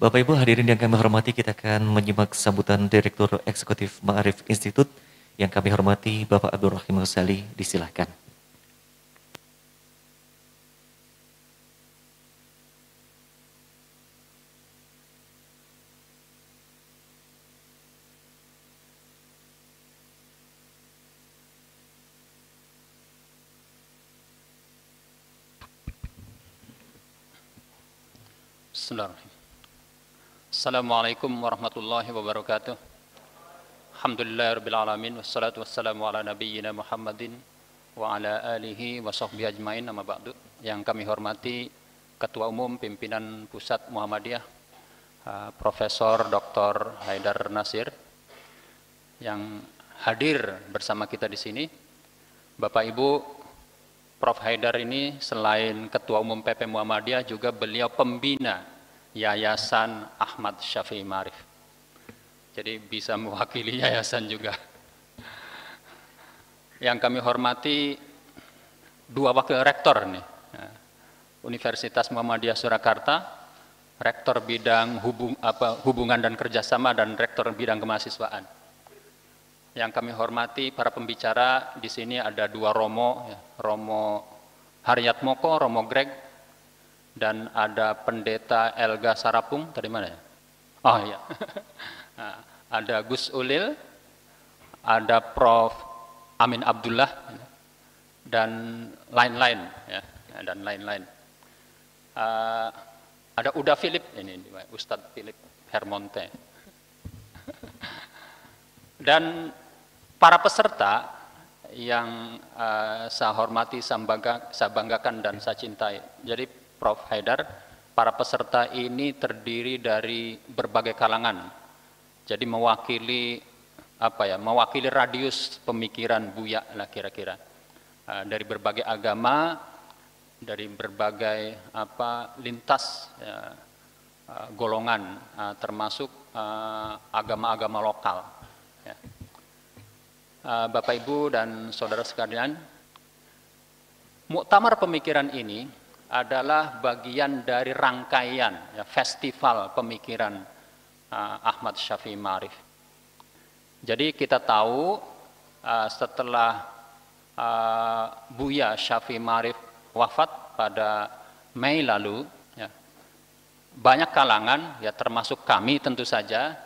Bapak Ibu hadirin yang kami hormati, kita akan menyimak sambutan Direktur Eksekutif Ma'arif Institute yang kami hormati Bapak Abdul Rahim Ghazali. Disilahkan. Bismillahirrahmanirrahim. Assalamualaikum warahmatullahi wabarakatuh. Alhamdulillahirabbil alamin wassalatu wassalamu ala nabiyyina Muhammadin wa ala alihi wa sahbihi ajmain, amma ba'du. Yang kami hormati Ketua Umum Pimpinan Pusat Muhammadiyah Profesor Dr. Haidar Nasir yang hadir bersama kita di sini. Bapak Ibu, Prof. Haidar ini selain Ketua Umum PP Muhammadiyah juga beliau pembina Yayasan Ahmad Syafi'i Ma'arif. Jadi bisa mewakili yayasan juga. Yang kami hormati dua wakil rektor nih. Universitas Muhammadiyah Surakarta, rektor bidang hubungan dan kerjasama dan rektor bidang kemahasiswaan. Yang kami hormati para pembicara di sini ada dua Romo, Romo Haryatmoko, Romo Greg, dan ada Pendeta Elga Sarapung, tadi mana ya? Oh iya, ada Gus Ulil, ada Prof. Amin Abdullah, dan lain-lain, ya, dan lain-lain. Ada Uda Philip, ini Ustadz Philip Hermonte. Dan para peserta yang saya hormati, saya banggakan dan saya cintai. Jadi Prof. Haidar, para peserta ini terdiri dari berbagai kalangan. Jadi mewakili mewakili radius pemikiran Buya lah kira-kira. Dari berbagai agama, dari berbagai lintas golongan, termasuk agama-agama lokal. Ya. Bapak Ibu dan saudara sekalian, muktamar pemikiran ini adalah bagian dari rangkaian festival pemikiran Ahmad Syafi'i Ma'arif. Jadi kita tahu setelah Buya Syafi'i Ma'arif wafat pada Mei lalu, ya, banyak kalangan, ya termasuk kami tentu saja,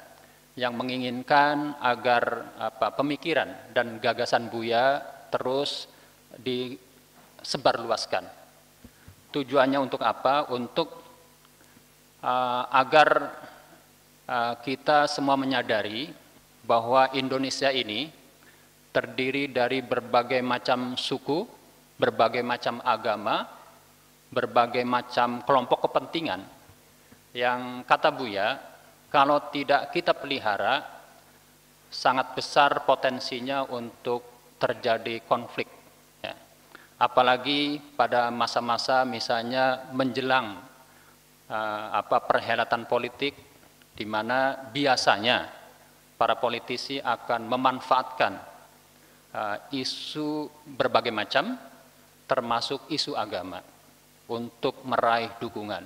yang menginginkan agar pemikiran dan gagasan Buya terus disebarluaskan. Tujuannya untuk apa? Untuk agar kita semua menyadari bahwa Indonesia ini terdiri dari berbagai macam suku, berbagai macam agama, berbagai macam kelompok kepentingan yang kata Buya, kalau tidak kita pelihara, sangat besar potensinya untuk terjadi konflik. Ya. Apalagi pada masa-masa misalnya menjelang perhelatan politik, di mana biasanya para politisi akan memanfaatkan isu berbagai macam, termasuk isu agama, untuk meraih dukungan.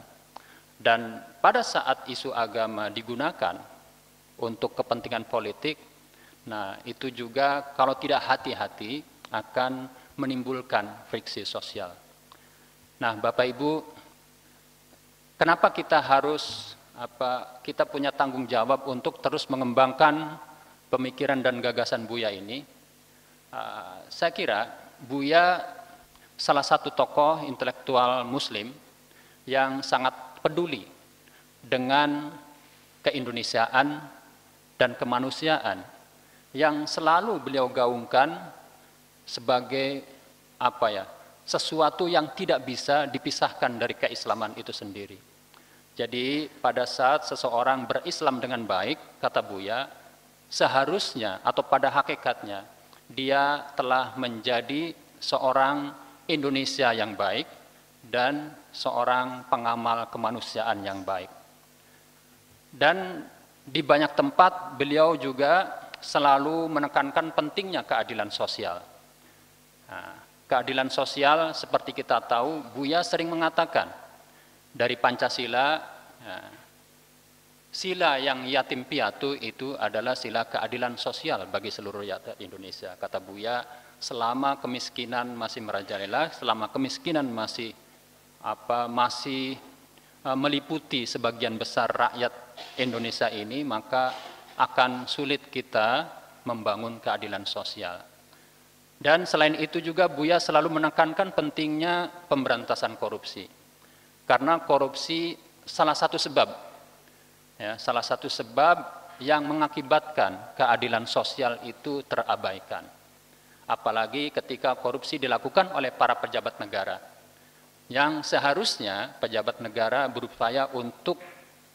Dan pada saat isu agama digunakan untuk kepentingan politik, nah itu juga kalau tidak hati-hati akan menimbulkan friksi sosial. Nah, Bapak Ibu, kenapa kita harus kita punya tanggung jawab untuk terus mengembangkan pemikiran dan gagasan Buya ini? Saya kira Buya salah satu tokoh intelektual Muslim yang sangat peduli dengan keindonesiaan dan kemanusiaan yang selalu beliau gaungkan sebagai sesuatu yang tidak bisa dipisahkan dari keislaman itu sendiri. Jadi pada saat seseorang berislam dengan baik, kata Buya, seharusnya atau pada hakikatnya dia telah menjadi seorang Indonesia yang baik dan seorang pengamal kemanusiaan yang baik. Dan di banyak tempat beliau juga selalu menekankan pentingnya keadilan sosial. Nah, keadilan sosial seperti kita tahu, Buya sering mengatakan dari Pancasila, Sila yang yatim piatu itu adalah sila keadilan sosial bagi seluruh rakyat Indonesia. Kata Buya, selama kemiskinan masih merajalela, selama kemiskinan masih meliputi sebagian besar rakyat Indonesia ini, maka akan sulit kita membangun keadilan sosial. Dan selain itu juga Buya selalu menekankan pentingnya pemberantasan korupsi. Karena korupsi salah satu sebab yang mengakibatkan keadilan sosial itu terabaikan. Apalagi ketika korupsi dilakukan oleh para pejabat negara, yang seharusnya pejabat negara berupaya untuk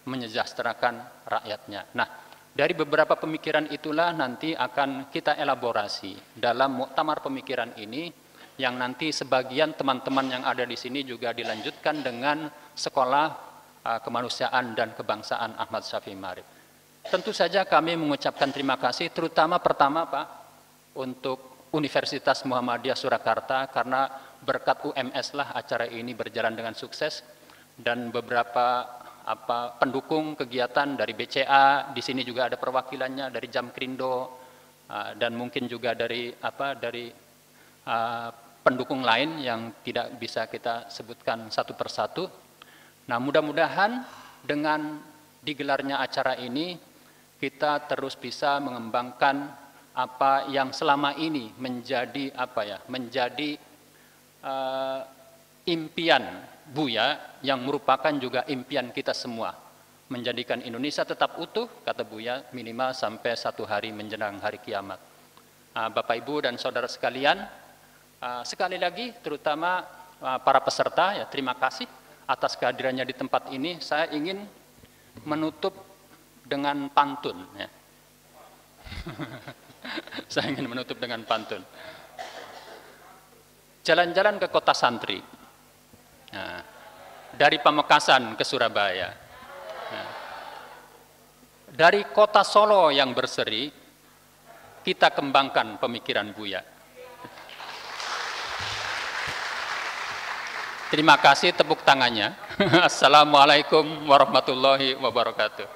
menyejahterakan rakyatnya. Nah, dari beberapa pemikiran itulah nanti akan kita elaborasi dalam muktamar pemikiran ini, yang nanti sebagian teman-teman yang ada di sini juga dilanjutkan dengan sekolah kemanusiaan dan kebangsaan Ahmad Syafi'i Ma'arif. Tentu saja kami mengucapkan terima kasih, terutama pertama Pak, untuk Universitas Muhammadiyah Surakarta, karena berkat UMS lah acara ini berjalan dengan sukses, dan beberapa pendukung kegiatan dari BCA, di sini juga ada perwakilannya dari Jamkrindo, dan mungkin juga dari pendukung lain yang tidak bisa kita sebutkan satu persatu. Nah, mudah-mudahan dengan digelarnya acara ini kita terus bisa mengembangkan apa yang selama ini menjadi impian Buya, yang merupakan juga impian kita semua, menjadikan Indonesia tetap utuh, kata Buya, minimal sampai satu hari menjelang hari kiamat. Bapak Ibu dan saudara sekalian, sekali lagi terutama para peserta, ya, terima kasih atas kehadirannya di tempat ini. Saya ingin menutup dengan pantun. Ya. Saya ingin menutup dengan pantun. Jalan-jalan ke kota santri. Nah, dari Pamekasan ke Surabaya. Nah, dari kota Solo yang berseri, kita kembangkan pemikiran Buya. Terima kasih, tepuk tangannya. Assalamualaikum warahmatullahi wabarakatuh.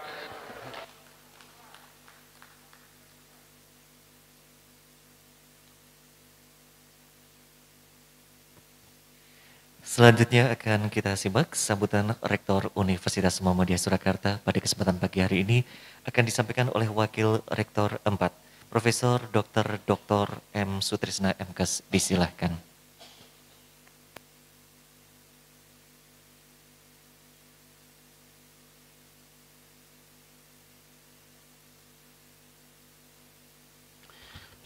Selanjutnya akan kita simak sambutan Rektor Universitas Muhammadiyah Surakarta pada kesempatan pagi hari ini akan disampaikan oleh Wakil Rektor 4, Profesor Dr. M. Sutrisna MKes. Disilahkan.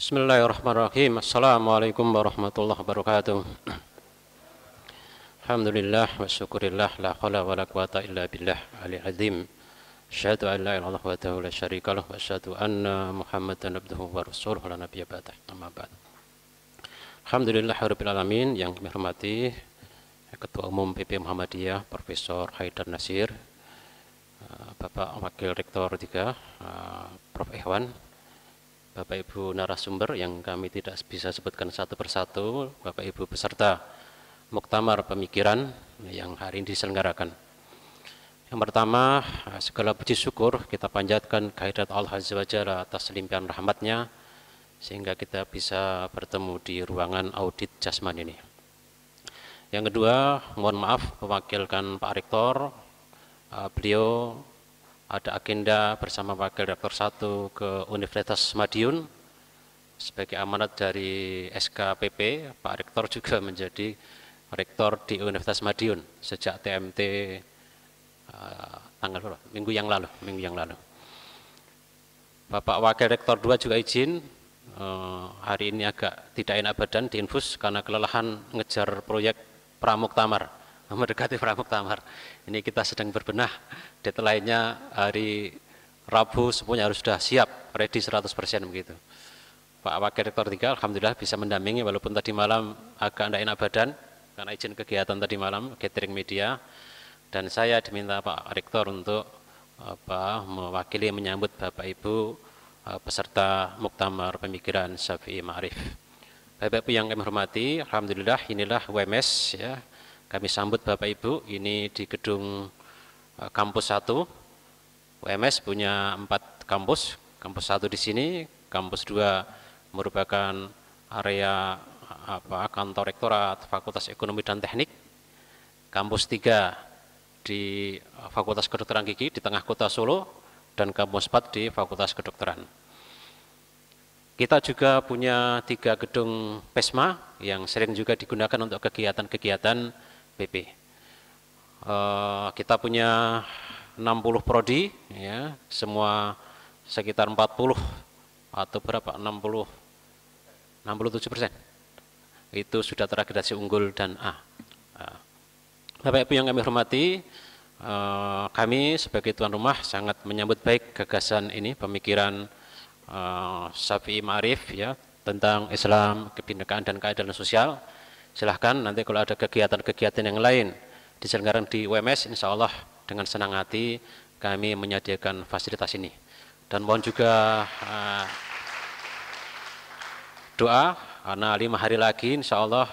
Bismillahirrahmanirrahim. Assalamualaikum warahmatullahi wabarakatuh. Alhamdulillah wa syukurillah, la haula wa la quwata illa billah aliyil azim. Asyhadu an la ilaha illallah wahdahu la syarika lah wa asyhadu anna Muhammadan abduhu wa rasuluhu la nabiyya ba'dah. Amma ba'd. Alhamdulillahirabbil alamin, yang kami hormati Ketua Umum PP Muhammadiyah Profesor Haidar Nasir, Bapak Wakil Rektor 3 Prof. Ikhwan, Bapak Ibu narasumber yang kami tidak bisa sebutkan satu persatu, Bapak Ibu peserta muktamar pemikiran yang hari ini diselenggarakan. Yang pertama, segala puji syukur kita panjatkan kehadirat Allah Azza wa Jalla atas limpahan rahmatnya, sehingga kita bisa bertemu di ruangan audit jasmani ini. Yang kedua, mohon maaf mewakilkan Pak Rektor, beliau ada agenda bersama Wakil Rektor 1 ke Universitas Madiun sebagai amanat dari SKPP. Pak Rektor juga menjadi Rektor di Universitas Madiun sejak TMT minggu yang lalu. Bapak Wakil Rektor 2 juga izin hari ini agak tidak enak badan di infus karena kelelahan ngejar proyek pramuktamar, mendekati pramuktamar. Ini kita sedang berbenah, deadline-nya hari Rabu semuanya harus sudah siap, ready 100% begitu. Pak Wakil Rektor 3 alhamdulillah bisa mendampingi walaupun tadi malam agak tidak enak badan karena izin kegiatan tadi malam, catering media, dan saya diminta Pak Rektor untuk mewakili menyambut Bapak Ibu peserta muktamar pemikiran Syafi'i Ma'arif. Bapak Ibu yang kami hormati, alhamdulillah inilah WMS ya. Kami sambut Bapak Ibu ini di gedung kampus 1 UMS punya 4 kampus, kampus 1 di sini, kampus 2 merupakan area kantor rektorat Fakultas Ekonomi dan Teknik, kampus 3 di Fakultas Kedokteran Gigi di tengah kota Solo, dan kampus 4 di Fakultas Kedokteran. Kita juga punya 3 gedung PESMA yang sering juga digunakan untuk kegiatan-kegiatan PP. Kita punya 60 prodi, ya, semua sekitar 40 atau berapa, 67% itu sudah terakreditasi unggul dan A. Bapak Ibu yang kami hormati, kami sebagai tuan rumah sangat menyambut baik gagasan ini, pemikiran Syafi'i Ma'arif, ya, tentang Islam, kebinekaan dan keadilan sosial. Silahkan nanti kalau ada kegiatan-kegiatan yang lain diselenggarakan di UMS, insya Allah dengan senang hati kami menyediakan fasilitas ini. Dan mohon juga doa, karena 5 hari lagi insya Allah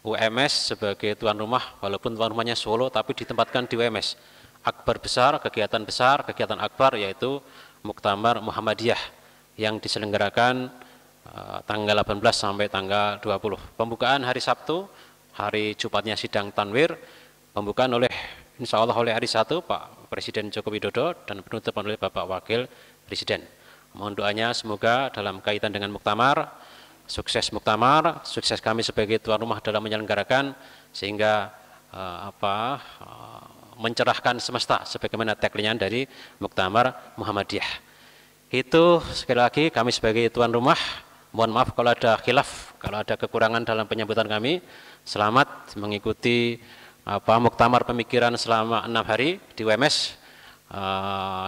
UMS sebagai tuan rumah, walaupun tuan rumahnya Solo, tapi ditempatkan di UMS. Akbar besar, kegiatan akbar, yaitu Muktamar Muhammadiyah yang diselenggarakan tanggal 18 sampai tanggal 20. Pembukaan hari Sabtu, hari Jumatnya sidang Tanwir, pembukaan insya Allah oleh hari 1 Pak Presiden Joko Widodo dan penutupan oleh Bapak Wakil Presiden. Mohon doanya semoga dalam kaitan dengan Muktamar, sukses kami sebagai tuan rumah dalam menyelenggarakan, sehingga mencerahkan semesta sebagaimana tagline dari Muktamar Muhammadiyah. Itu sekali lagi kami sebagai tuan rumah, mohon maaf kalau ada khilaf, kalau ada kekurangan dalam penyambutan kami. Selamat mengikuti muktamar pemikiran selama 6 hari di UMS,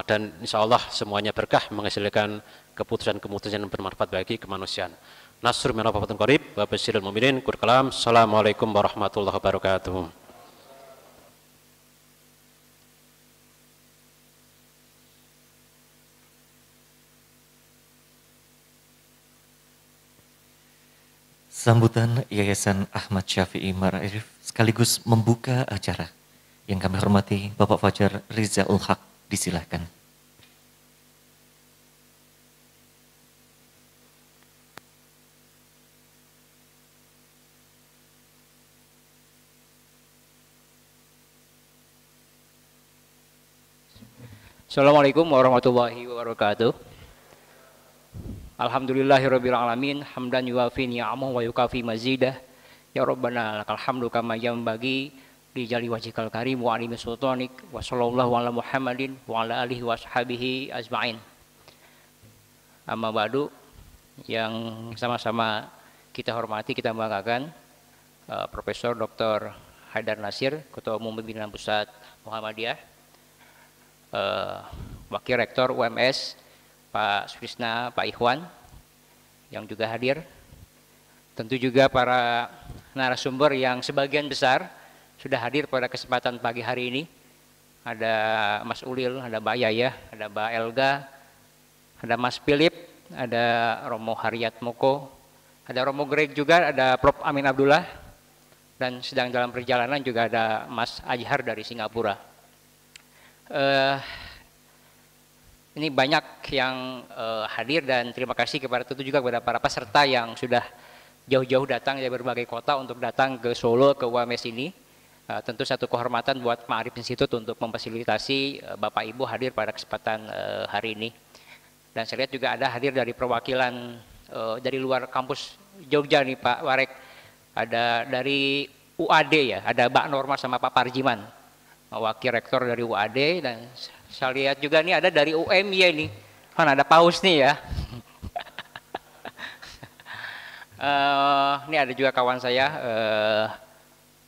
dan insya Allah semuanya berkah, menghasilkan keputusan-keputusan yang bermanfaat bagi kemanusiaan. Nasrul min Rabbil Qarib wa basyiril mu'minin. Kurkalam. Assalamualaikum warahmatullahi wabarakatuh. Sambutan Yayasan Ahmad Syafi'i Ma'arif sekaligus membuka acara. Yang kami hormati Bapak Fajar Rizaul Haq, disilahkan. Assalamualaikum warahmatullahi wabarakatuh. Alhamdulillahirabbil alamin, hamdan yuwafi ni'amahu wa yukafi mazidah. Ya Rabbana lakal hamdu kama yanbaghi li jali wajhikal karim wa alimi sultanik, wa sallallahu ala Muhammadin wa ala alihi wa ashabihi ajmain. Amma ba'du, yang sama-sama kita hormati, kita banggakan, Profesor Dr. Haidar Nasir, Ketua Umum Pimpinan Pusat Muhammadiyah, Wakil Rektor UMS Pak Sukrisna, Pak Ikhwan yang juga hadir, tentu juga para narasumber yang sebagian besar sudah hadir pada kesempatan pagi hari ini. Ada Mas Ulil, ada Mbak Yaya, ada Mbak Elga, ada Mas Philip, ada Romo Haryat Moko, ada Romo Greg juga, ada Prof. Amin Abdullah, dan sedang dalam perjalanan juga ada Mas Ajhar dari Singapura. Ini banyak yang hadir, dan terima kasih tentu juga kepada para peserta yang sudah jauh-jauh datang dari berbagai kota untuk datang ke Solo, ke UMS ini. Tentu satu kehormatan buat Ma'arif Institute untuk memfasilitasi Bapak Ibu hadir pada kesempatan hari ini. Dan saya lihat juga ada hadir dari perwakilan dari luar kampus Jogja nih Pak Warek. Ada dari UAD ya, ada Mbak Norma sama Pak Parjiman, wakil rektor dari UAD, dan saya lihat juga nih ada dari UMY nih, kan ada Paus nih ya. Ini ada juga kawan saya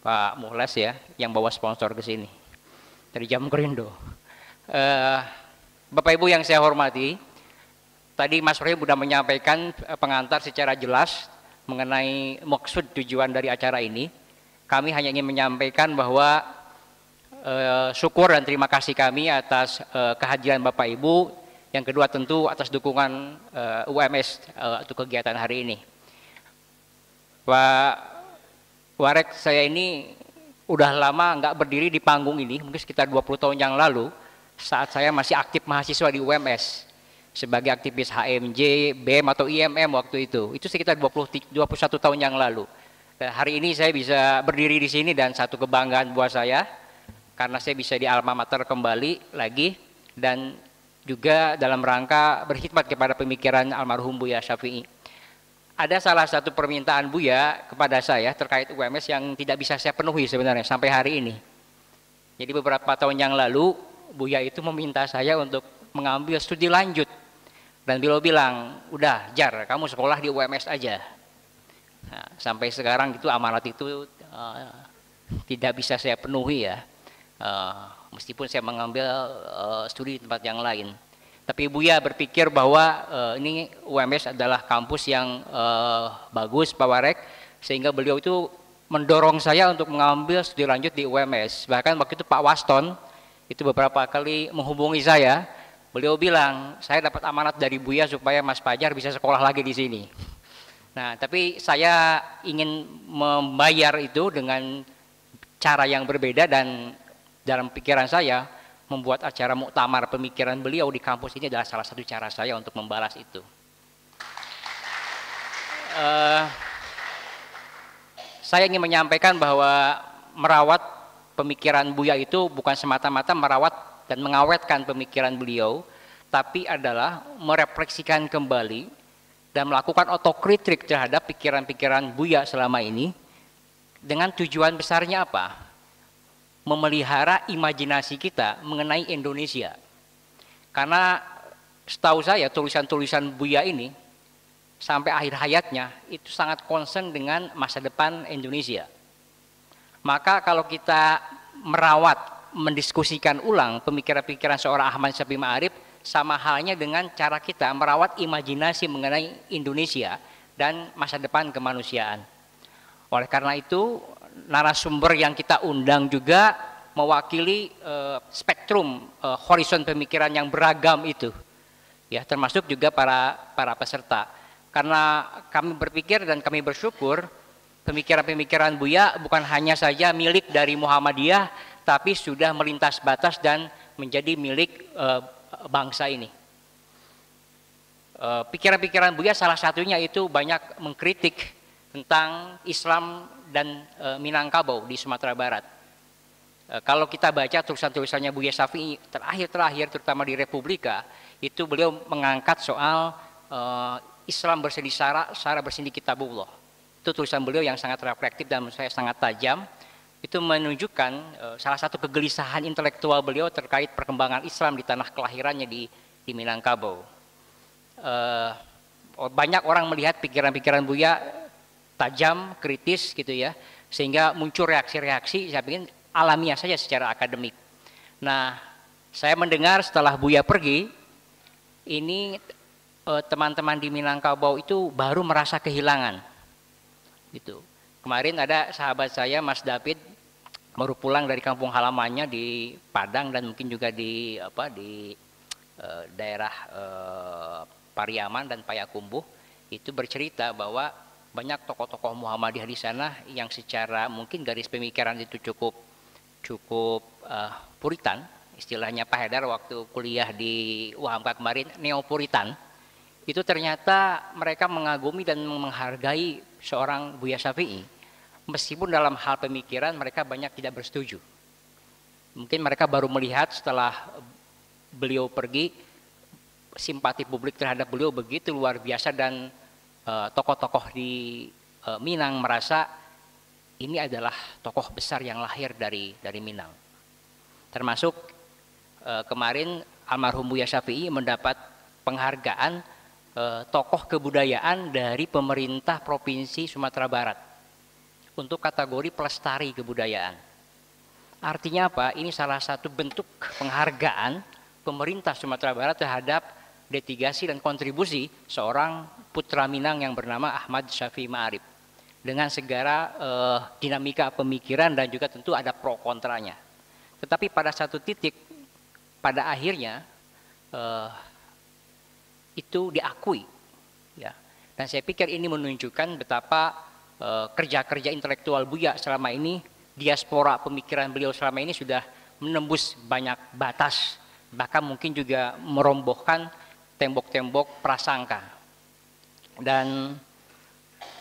Pak Muhlas ya, yang bawa sponsor ke sini dari Jam Kerindo. Bapak Ibu yang saya hormati, tadi Mas Rohim sudah menyampaikan pengantar secara jelas mengenai maksud tujuan dari acara ini. Kami hanya ingin menyampaikan bahwa syukur dan terima kasih kami atas kehadiran Bapak Ibu. Yang kedua tentu atas dukungan UMS untuk kegiatan hari ini. Pak Warek, saya ini udah lama nggak berdiri di panggung ini, mungkin sekitar 20 tahun yang lalu. saat saya masih aktif mahasiswa di UMS sebagai aktivis HMJ, BEM atau IMM waktu itu. Itu sekitar 21 tahun yang lalu. Dan hari ini saya bisa berdiri di sini dan satu kebanggaan buat saya karena saya bisa di alma mater kembali lagi dan juga dalam rangka berkhidmat kepada pemikiran almarhum Buya Syafi'i. Ada salah satu permintaan Buya kepada saya terkait UMS yang tidak bisa saya penuhi sebenarnya sampai hari ini. Jadi beberapa tahun yang lalu Buya itu meminta saya untuk mengambil studi lanjut dan beliau bilang, udah Jar, kamu sekolah di UMS aja. Nah, sampai sekarang itu amanat itu tidak bisa saya penuhi ya, meskipun saya mengambil studi di tempat yang lain. Tapi Buya berpikir bahwa ini UMS adalah kampus yang bagus, Pak Warek, sehingga beliau itu mendorong saya untuk mengambil studi lanjut di UMS. Bahkan waktu itu Pak Waston itu beberapa kali menghubungi saya, beliau bilang, saya dapat amanat dari Buya supaya Mas Fajar bisa sekolah lagi di sini. Nah, tapi saya ingin membayar itu dengan cara yang berbeda dan dalam pikiran saya membuat acara muktamar pemikiran beliau di kampus ini adalah salah satu cara saya untuk membalas itu. Saya ingin menyampaikan bahwa merawat pemikiran Buya itu bukan semata-mata merawat dan mengawetkan pemikiran beliau, tapi adalah merefleksikan kembali dan melakukan otokritik terhadap pikiran-pikiran Buya selama ini dengan tujuan besarnya apa? Memelihara imajinasi kita mengenai Indonesia. Karena setahu saya tulisan-tulisan Buya ini sampai akhir hayatnya itu sangat concern dengan masa depan Indonesia. Maka kalau kita merawat, mendiskusikan ulang pemikiran-pikiran seorang Ahmad Syafi'i Ma'arif, sama halnya dengan cara kita merawat imajinasi mengenai Indonesia dan masa depan kemanusiaan. Oleh karena itu, narasumber yang kita undang juga mewakili spektrum horizon pemikiran yang beragam itu, ya, termasuk juga para peserta. Karena kami berpikir dan kami bersyukur pemikiran-pemikiran Buya bukan hanya saja milik dari Muhammadiyah, tapi sudah melintas batas dan menjadi milik bangsa ini. Pikiran-pikiran Buya salah satunya itu banyak mengkritik tentang Islam dan Minangkabau di Sumatera Barat. Kalau kita baca tulisan-tulisannya Buya Syafi'i terakhir-terakhir, terutama di Republika, itu beliau mengangkat soal Islam bersih sara bersih kitabullah. Itu tulisan beliau yang sangat reflektif dan menurut saya sangat tajam. Itu menunjukkan salah satu kegelisahan intelektual beliau terkait perkembangan Islam di tanah kelahirannya di Minangkabau. Banyak orang melihat pikiran-pikiran Buya tajam, kritis gitu ya, sehingga muncul reaksi-reaksi saya pikir alamiah saja secara akademik. Nah, saya mendengar setelah Buya pergi, ini teman-teman di Minangkabau itu baru merasa kehilangan. Gitu. Kemarin ada sahabat saya, Mas David, baru pulang dari kampung halamannya di Padang dan mungkin juga di daerah Pariaman dan Payakumbuh, itu bercerita bahwa banyak tokoh-tokoh Muhammadiyah di sana yang secara mungkin garis pemikiran itu cukup puritan, istilahnya Pak Haidar waktu kuliah di UHAMKA kemarin, neopuritan. Itu ternyata mereka mengagumi dan menghargai seorang Buya Syafi'i. Meskipun dalam hal pemikiran mereka banyak tidak bersetuju. Mungkin mereka baru melihat setelah beliau pergi, simpati publik terhadap beliau begitu luar biasa dan tokoh-tokoh di Minang merasa ini adalah tokoh besar yang lahir dari Minang. Termasuk kemarin almarhum Buya Syafi'i mendapat penghargaan tokoh kebudayaan dari pemerintah Provinsi Sumatera Barat untuk kategori pelestari kebudayaan. Artinya apa? Ini salah satu bentuk penghargaan pemerintah Sumatera Barat terhadap dedikasi dan kontribusi seorang putra Minang yang bernama Ahmad Syafi'i Ma'arif dengan segala dinamika pemikiran dan juga tentu ada pro kontranya. Tetapi pada satu titik pada akhirnya itu diakui, ya. Dan saya pikir ini menunjukkan betapa kerja-kerja intelektual Buya selama ini, diaspora pemikiran beliau selama ini sudah menembus banyak batas bahkan mungkin juga merobohkan tembok-tembok prasangka. Dan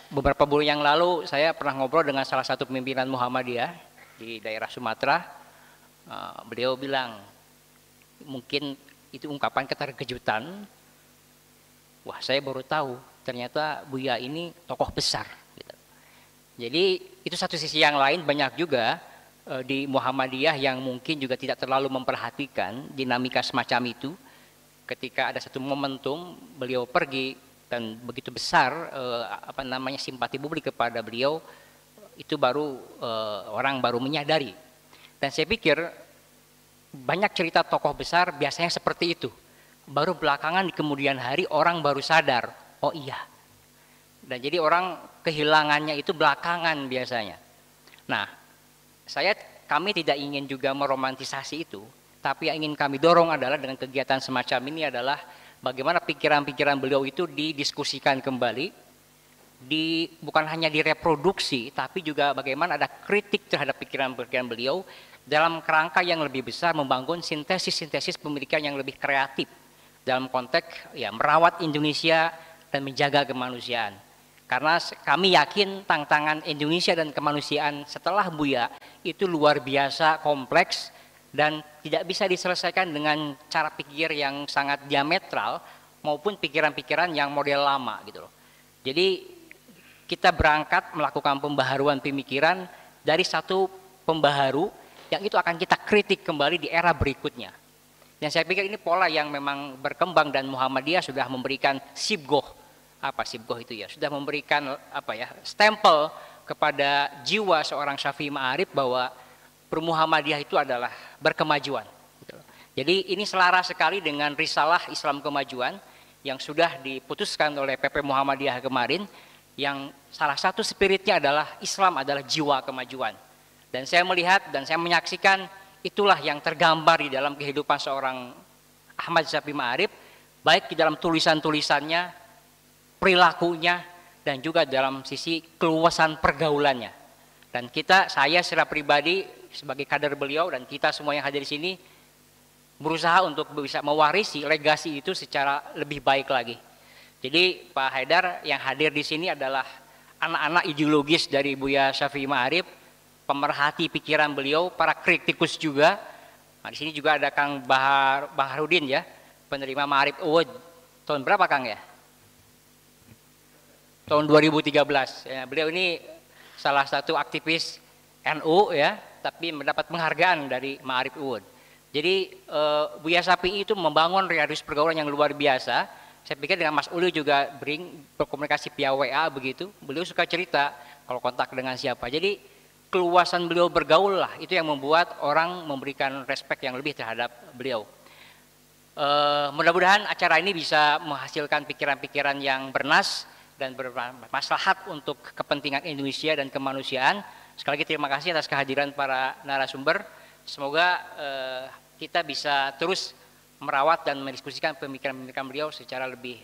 beberapa bulan yang lalu saya pernah ngobrol dengan salah satu pimpinan Muhammadiyah di daerah Sumatera. Beliau bilang, mungkin itu ungkapan keterkejutan, wah saya baru tahu ternyata Buya ini tokoh besar. Jadi itu satu sisi yang lain, banyak juga di Muhammadiyah yang mungkin juga tidak terlalu memperhatikan dinamika semacam itu. Ketika ada satu momentum beliau pergi dan begitu besar simpati publik kepada beliau, itu baru orang baru menyadari. Dan saya pikir banyak cerita tokoh besar biasanya seperti itu. Baru belakangan di kemudian hari orang baru sadar, oh iya. Dan jadi orang kehilangannya itu belakangan biasanya. Nah, kami tidak ingin juga meromantisasi itu, tapi yang ingin kami dorong adalah dengan kegiatan semacam ini adalah bagaimana pikiran-pikiran beliau itu didiskusikan kembali, bukan hanya direproduksi, tapi juga bagaimana ada kritik terhadap pikiran-pikiran beliau dalam kerangka yang lebih besar, membangun sintesis-sintesis pemikiran yang lebih kreatif dalam konteks ya merawat Indonesia dan menjaga kemanusiaan. Karena kami yakin tantangan Indonesia dan kemanusiaan setelah Buya itu luar biasa kompleks dan tidak bisa diselesaikan dengan cara pikir yang sangat diametral maupun pikiran-pikiran yang model lama gitu loh. Jadi kita berangkat melakukan pembaharuan pemikiran dari satu pembaharu yang itu akan kita kritik kembali di era berikutnya. Dan saya pikir ini pola yang memang berkembang dan Muhammadiyah sudah memberikan sibgoh itu ya, sudah memberikan stempel kepada jiwa seorang Syafi'i Ma'arif bahwa bermuhammadiyah itu adalah berkemajuan. Jadi ini selaras sekali dengan risalah Islam Kemajuan yang sudah diputuskan oleh PP Muhammadiyah kemarin, yang salah satu spiritnya adalah Islam adalah jiwa kemajuan. Dan saya melihat dan saya menyaksikan itulah yang tergambar di dalam kehidupan seorang Ahmad Syafi'i Ma'arif, baik di dalam tulisan-tulisannya, perilakunya, dan juga dalam sisi keluasan pergaulannya. Dan saya secara pribadi sebagai kader beliau dan kita semua yang hadir di sini berusaha untuk bisa mewarisi legasi itu secara lebih baik lagi. Jadi Pak Haidar yang hadir di sini adalah anak-anak ideologis dari Buya Syafi'i Ma'arif, pemerhati pikiran beliau, para kritikus juga. Nah, di sini juga ada Kang Baharudin ya, penerima Ma'arif Award tahun berapa Kang ya? Tahun 2013. Ya, beliau ini salah satu aktivis NU ya, tapi mendapat penghargaan dari Ma'arif Award. Jadi Buya Syafi'i itu membangun radius pergaulan yang luar biasa. Saya pikir dengan Mas Uli juga berkomunikasi via WA begitu. Beliau suka cerita kalau kontak dengan siapa. Jadi keluasan beliau bergaul lah, itu yang membuat orang memberikan respek yang lebih terhadap beliau. Mudah-mudahan acara ini bisa menghasilkan pikiran-pikiran yang bernas dan bermaslahat untuk kepentingan Indonesia dan kemanusiaan. Sekali lagi terima kasih atas kehadiran para narasumber. Semoga kita bisa terus merawat dan mendiskusikan pemikiran-pemikiran beliau secara lebih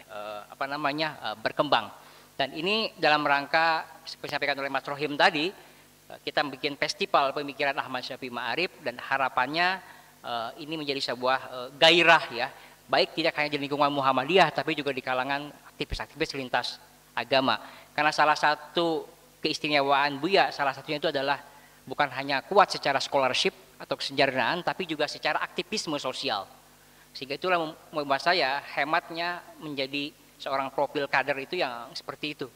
berkembang. Dan ini dalam rangka seperti disampaikan oleh Mas Rohim tadi, kita bikin festival pemikiran Ahmad Syafi'i Ma'arif dan harapannya ini menjadi sebuah gairah ya, baik tidak hanya di lingkungan Muhammadiyah tapi juga di kalangan aktivis-aktivis lintas agama. Karena salah satu keistimewaan Buya, salah satunya itu adalah bukan hanya kuat secara scholarship atau kesejaraan, tapi juga secara aktivisme sosial. Sehingga itulah membuat saya hematnya menjadi seorang profil kader itu yang seperti itu.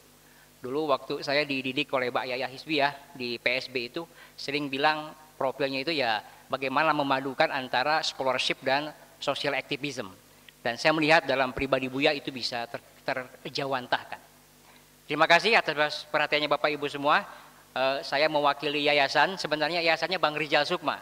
Dulu waktu saya dididik oleh Mbak Yaya Hizbiyah di PSB itu sering bilang profilnya itu ya bagaimana memadukan antara scholarship dan social activism. Dan saya melihat dalam pribadi Buya itu bisa terjawantahkan. Terima kasih atas perhatiannya Bapak Ibu semua. Saya mewakili yayasan, sebenarnya yayasannya Bang Rijal Sukma.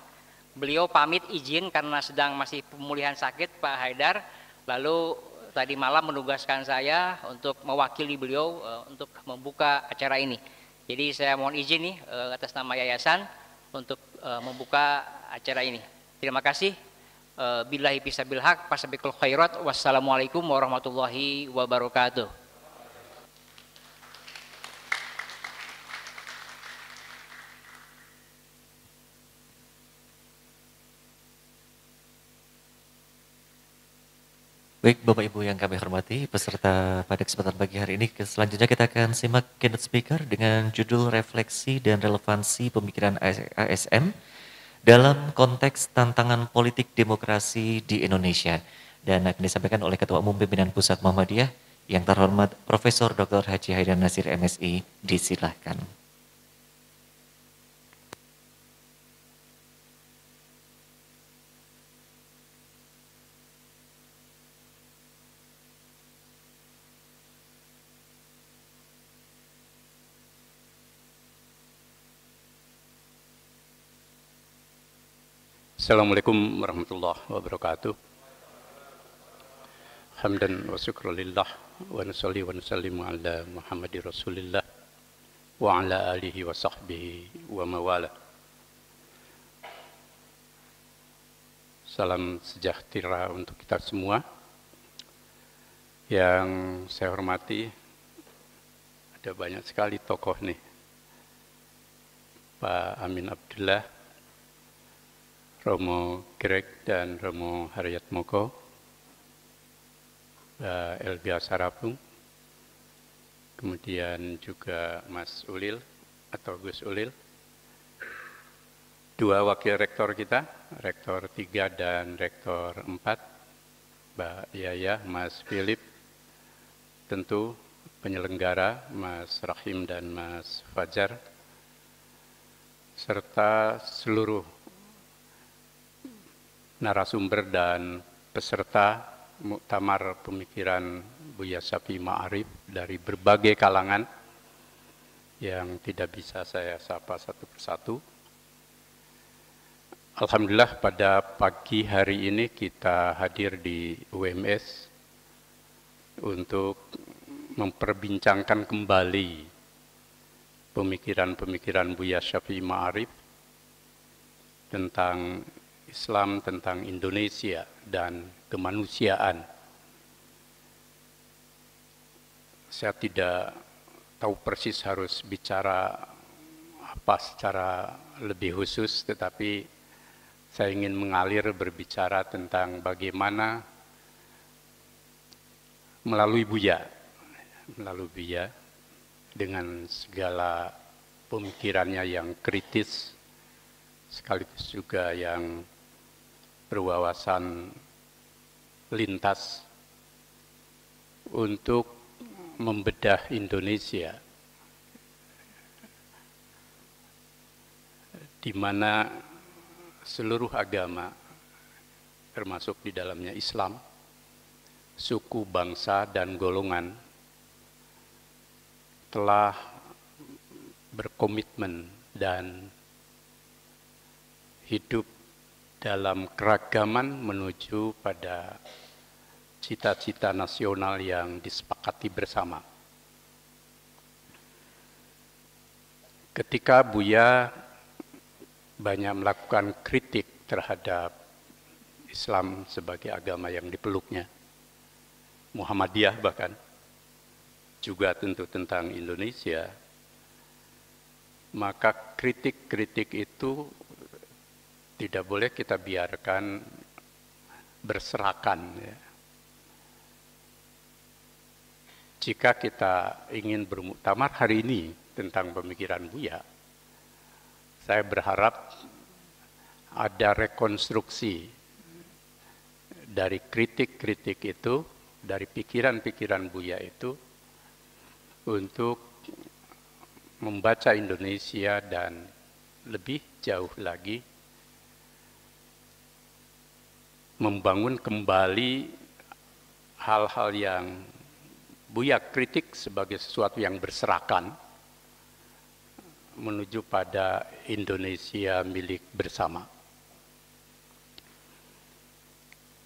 Beliau pamit izin karena sedang masih pemulihan sakit Pak Haidar. Lalu tadi malam menugaskan saya untuk mewakili beliau untuk membuka acara ini. Jadi saya mohon izin nih atas nama yayasan untuk membuka acara ini. Terima kasih. Billahi fisabil haq, fasabiqul khairat. Wassalamualaikum warahmatullahi wabarakatuh. Baik Bapak Ibu yang kami hormati, peserta pada kesempatan pagi hari ini, selanjutnya kita akan simak keynote speaker dengan judul Refleksi dan Relevansi Pemikiran ASN dalam konteks tantangan politik demokrasi di Indonesia. Dan akan disampaikan oleh Ketua Umum Pimpinan Pusat Muhammadiyah yang terhormat Profesor Dr. Haji Haidar Nasir MSI, disilahkan. Assalamualaikum warahmatullahi wabarakatuh. Hamdan wa syukrulillah wa nusalli wa nusallimu ala Muhammadir Rasulillah wa ala alihi wa sahbihi wa mawala. Salam sejahtera untuk kita semua. Yang saya hormati, ada banyak sekali tokoh nih. Pak Amin Abdullah, Romo Greg dan Romo Haryat Moko, Elvia Sarapung, kemudian juga Mas Ulil atau Gus Ulil, dua wakil rektor kita, rektor 3 dan rektor 4, Mbak Yaya, Mas Philip, tentu penyelenggara Mas Rahim dan Mas Fajar, serta seluruh narasumber dan peserta Muktamar Pemikiran Buya Syafi'i Ma'arif dari berbagai kalangan yang tidak bisa saya sapa satu persatu. Alhamdulillah pada pagi hari ini kita hadir di UMS untuk memperbincangkan kembali pemikiran-pemikiran Buya Syafi'i Ma'arif tentang Islam, tentang Indonesia dan kemanusiaan. Saya tidak tahu persis harus bicara apa secara lebih khusus, tetapi saya ingin mengalir berbicara tentang bagaimana melalui Buya dengan segala pemikirannya yang kritis, sekaligus juga yang berwawasan lintas untuk membedah Indonesia, di mana seluruh agama, termasuk di dalamnya Islam, suku, bangsa, dan golongan, telah berkomitmen dan hidup dalam keragaman menuju pada cita-cita nasional yang disepakati bersama. Ketika Buya banyak melakukan kritik terhadap Islam sebagai agama yang dipeluknya, Muhammadiyah bahkan, juga tentu tentang Indonesia, maka kritik-kritik itu tidak boleh kita biarkan berserakan. Ya. Jika kita ingin bermuktamar hari ini tentang pemikiran Buya, saya berharap ada rekonstruksi dari kritik-kritik itu, dari pikiran-pikiran Buya itu, untuk membaca Indonesia dan lebih jauh lagi membangun kembali hal-hal yang Buya kritik sebagai sesuatu yang berserakan menuju pada Indonesia milik bersama.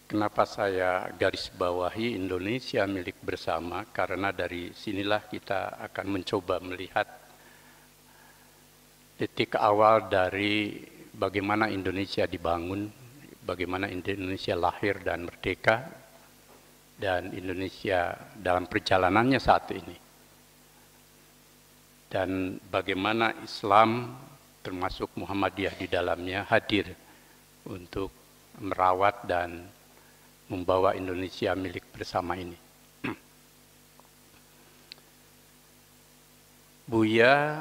Kenapa saya garis bawahi Indonesia milik bersama? Karena dari sinilah kita akan mencoba melihat titik awal dari bagaimana Indonesia dibangun, bagaimana Indonesia lahir dan merdeka, dan Indonesia dalam perjalanannya saat ini. Dan bagaimana Islam, termasuk Muhammadiyah di dalamnya, hadir untuk merawat dan membawa Indonesia milik bersama ini. Buya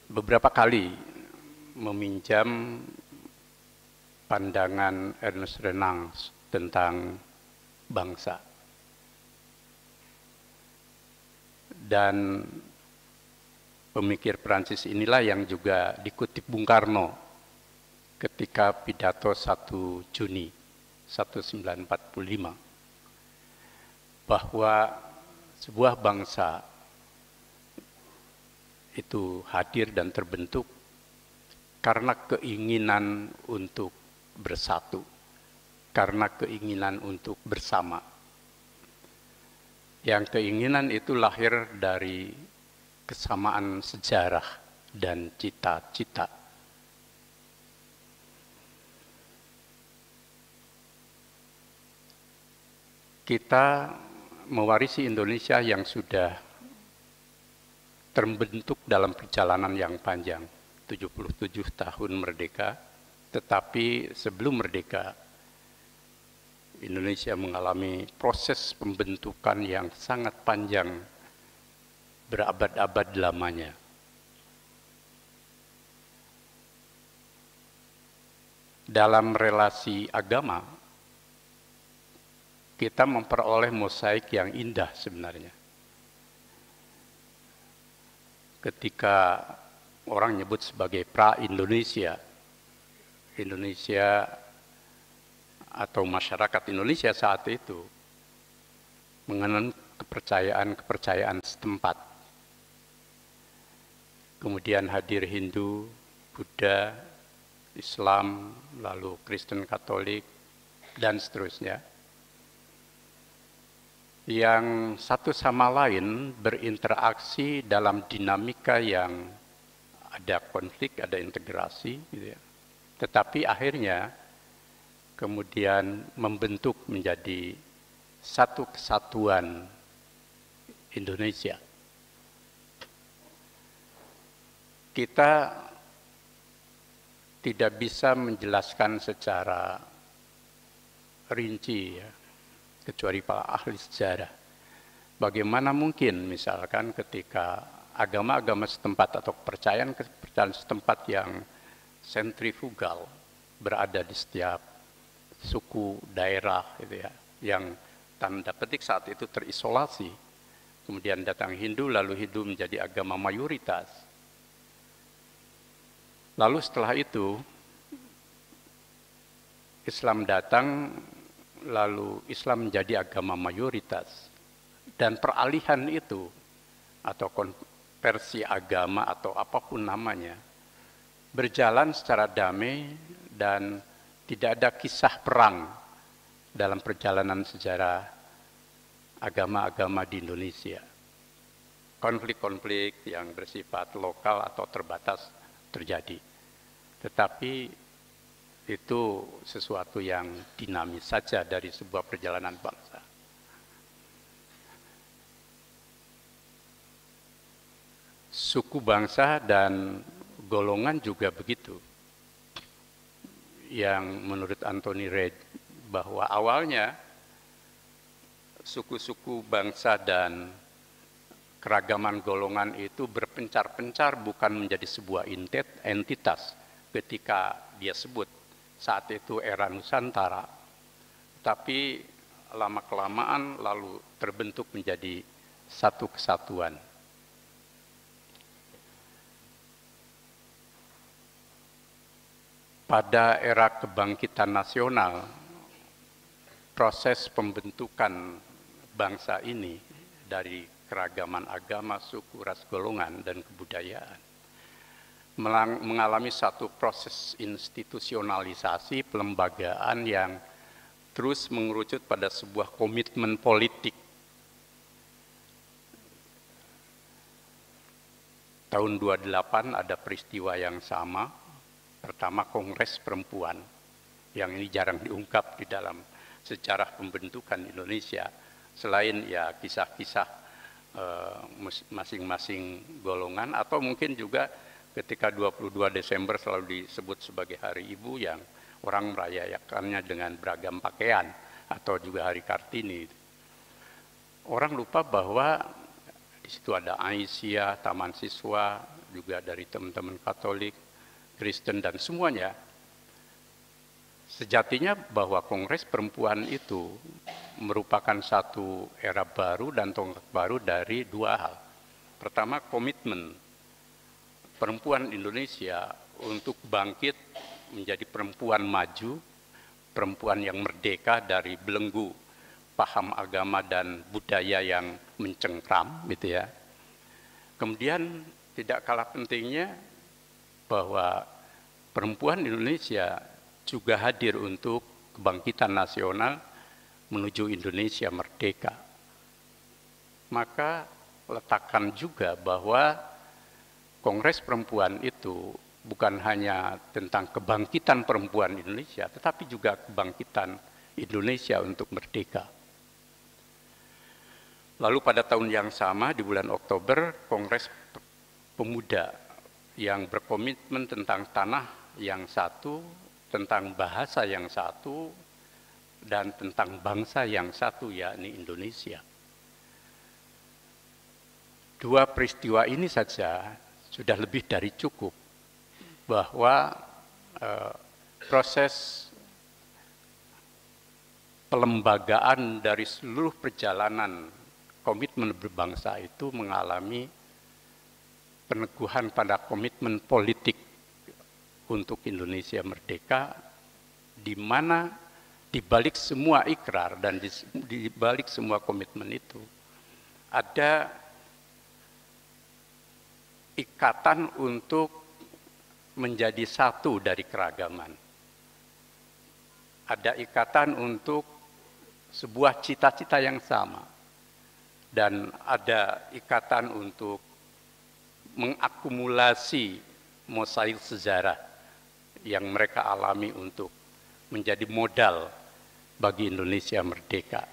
beberapa kali meminjam pandangan Ernest Renan tentang bangsa. Dan pemikir Prancis inilah yang juga dikutip Bung Karno ketika pidato 1 Juni 1945, bahwa sebuah bangsa itu hadir dan terbentuk karena keinginan untuk bersatu, karena keinginan untuk bersama. Yang keinginan itu lahir dari kesamaan sejarah dan cita-cita. Kita mewarisi Indonesia yang sudah terbentuk dalam perjalanan yang panjang, 77 tahun merdeka, tetapi sebelum merdeka, Indonesia mengalami proses pembentukan yang sangat panjang, berabad-abad lamanya. Dalam relasi agama, kita memperoleh mosaik yang indah sebenarnya. Ketika orang nyebut sebagai pra-Indonesia, Indonesia atau masyarakat Indonesia saat itu mengenal kepercayaan setempat. Kemudian hadir Hindu, Buddha, Islam, lalu Kristen Katolik, dan seterusnya. Yang satu sama lain berinteraksi dalam dinamika yang ada konflik, ada integrasi, gitu ya. Tetapi akhirnya kemudian membentuk menjadi satu kesatuan Indonesia. Kita tidak bisa menjelaskan secara rinci, ya, kecuali para ahli sejarah. Bagaimana mungkin misalkan ketika agama-agama setempat atau kepercayaan setempat yang sentrifugal berada di setiap suku, daerah, gitu ya, yang tanda petik saat itu terisolasi, kemudian datang Hindu, lalu Hindu menjadi agama mayoritas. Lalu setelah itu Islam datang, lalu Islam menjadi agama mayoritas, dan peralihan itu atau konversi agama atau apapun namanya berjalan secara damai dan tidak ada kisah perang dalam perjalanan sejarah agama-agama di Indonesia. Konflik-konflik yang bersifat lokal atau terbatas terjadi, tetapi itu sesuatu yang dinamis saja dari sebuah perjalanan bangsa. Suku bangsa dan golongan juga begitu. Yang menurut Anthony Reid, bahwa awalnya suku-suku bangsa dan keragaman golongan itu berpencar-pencar bukan menjadi sebuah entitas ketika dia sebut saat itu era Nusantara, tapi lama-kelamaan lalu terbentuk menjadi satu kesatuan. Pada era kebangkitan nasional, proses pembentukan bangsa ini dari keragaman agama, suku, ras, golongan, dan kebudayaan mengalami satu proses institusionalisasi pelembagaan yang terus mengerucut pada sebuah komitmen politik. Tahun 28 ada peristiwa yang sama, pertama Kongres Perempuan, yang ini jarang diungkap di dalam sejarah pembentukan Indonesia, selain ya kisah-kisah masing-masing golongan, atau mungkin juga ketika 22 Desember selalu disebut sebagai Hari Ibu, yang orang merayakannya dengan beragam pakaian atau juga Hari Kartini. Orang lupa bahwa di situ ada Aisyah, Taman Siswa, juga dari teman-teman Katolik, Kristen dan semuanya. Sejatinya bahwa Kongres Perempuan itu merupakan satu era baru dan tonggak baru dari dua hal. Pertama, komitmen perempuan Indonesia untuk bangkit menjadi perempuan maju, perempuan yang merdeka dari belenggu paham agama dan budaya yang mencengkram, gitu ya. Kemudian tidak kalah pentingnya bahwa perempuan Indonesia juga hadir untuk kebangkitan nasional menuju Indonesia merdeka. Maka letakkan juga bahwa Kongres Perempuan itu bukan hanya tentang kebangkitan perempuan Indonesia, tetapi juga kebangkitan Indonesia untuk merdeka. Lalu pada tahun yang sama di bulan Oktober, Kongres Pemuda yang berkomitmen tentang tanah yang satu, tentang bahasa yang satu, dan tentang bangsa yang satu, yakni Indonesia. Dua peristiwa ini saja sudah lebih dari cukup bahwa proses pelembagaan dari seluruh perjalanan komitmen berbangsa itu mengalami peneguhan pada komitmen politik untuk Indonesia merdeka, di mana di balik semua ikrar dan di balik semua komitmen itu ada ikatan untuk menjadi satu dari keragaman. Ada ikatan untuk sebuah cita-cita yang sama. Dan ada ikatan untuk mengakumulasi mosaik sejarah yang mereka alami untuk menjadi modal bagi Indonesia merdeka.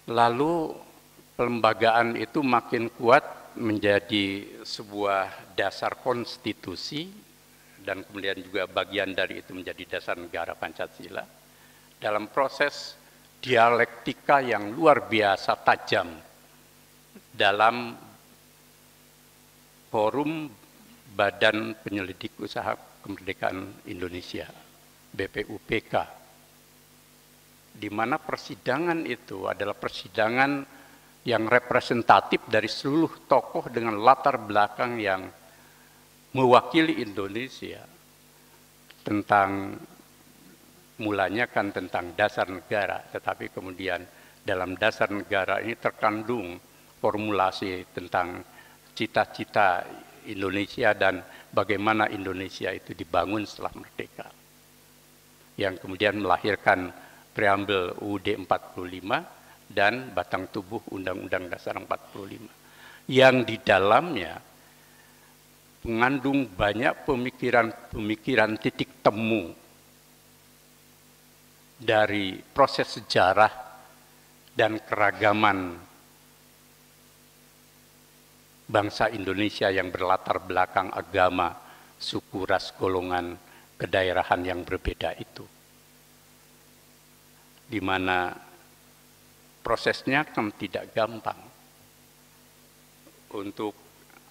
Lalu pelembagaan itu makin kuat menjadi sebuah dasar konstitusi dan kemudian juga bagian dari itu menjadi dasar negara Pancasila. Dalam proses dialektika yang luar biasa tajam dalam forum Badan Penyelidik Usaha Kemerdekaan Indonesia, BPUPK, di mana persidangan itu adalah persidangan yang representatif dari seluruh tokoh dengan latar belakang yang mewakili Indonesia tentang mulanya kan tentang dasar negara, tetapi kemudian dalam dasar negara ini terkandung formulasi tentang cita-cita Indonesia dan bagaimana Indonesia itu dibangun setelah merdeka. Yang kemudian melahirkan preambel UUD 45 dan batang tubuh Undang-Undang Dasar 45. Yang di dalamnya mengandung banyak pemikiran-pemikiran titik temu dari proses sejarah dan keragaman bangsa Indonesia yang berlatar belakang agama, suku, ras, golongan, kedaerahan yang berbeda itu. Di mana prosesnya kan tidak gampang untuk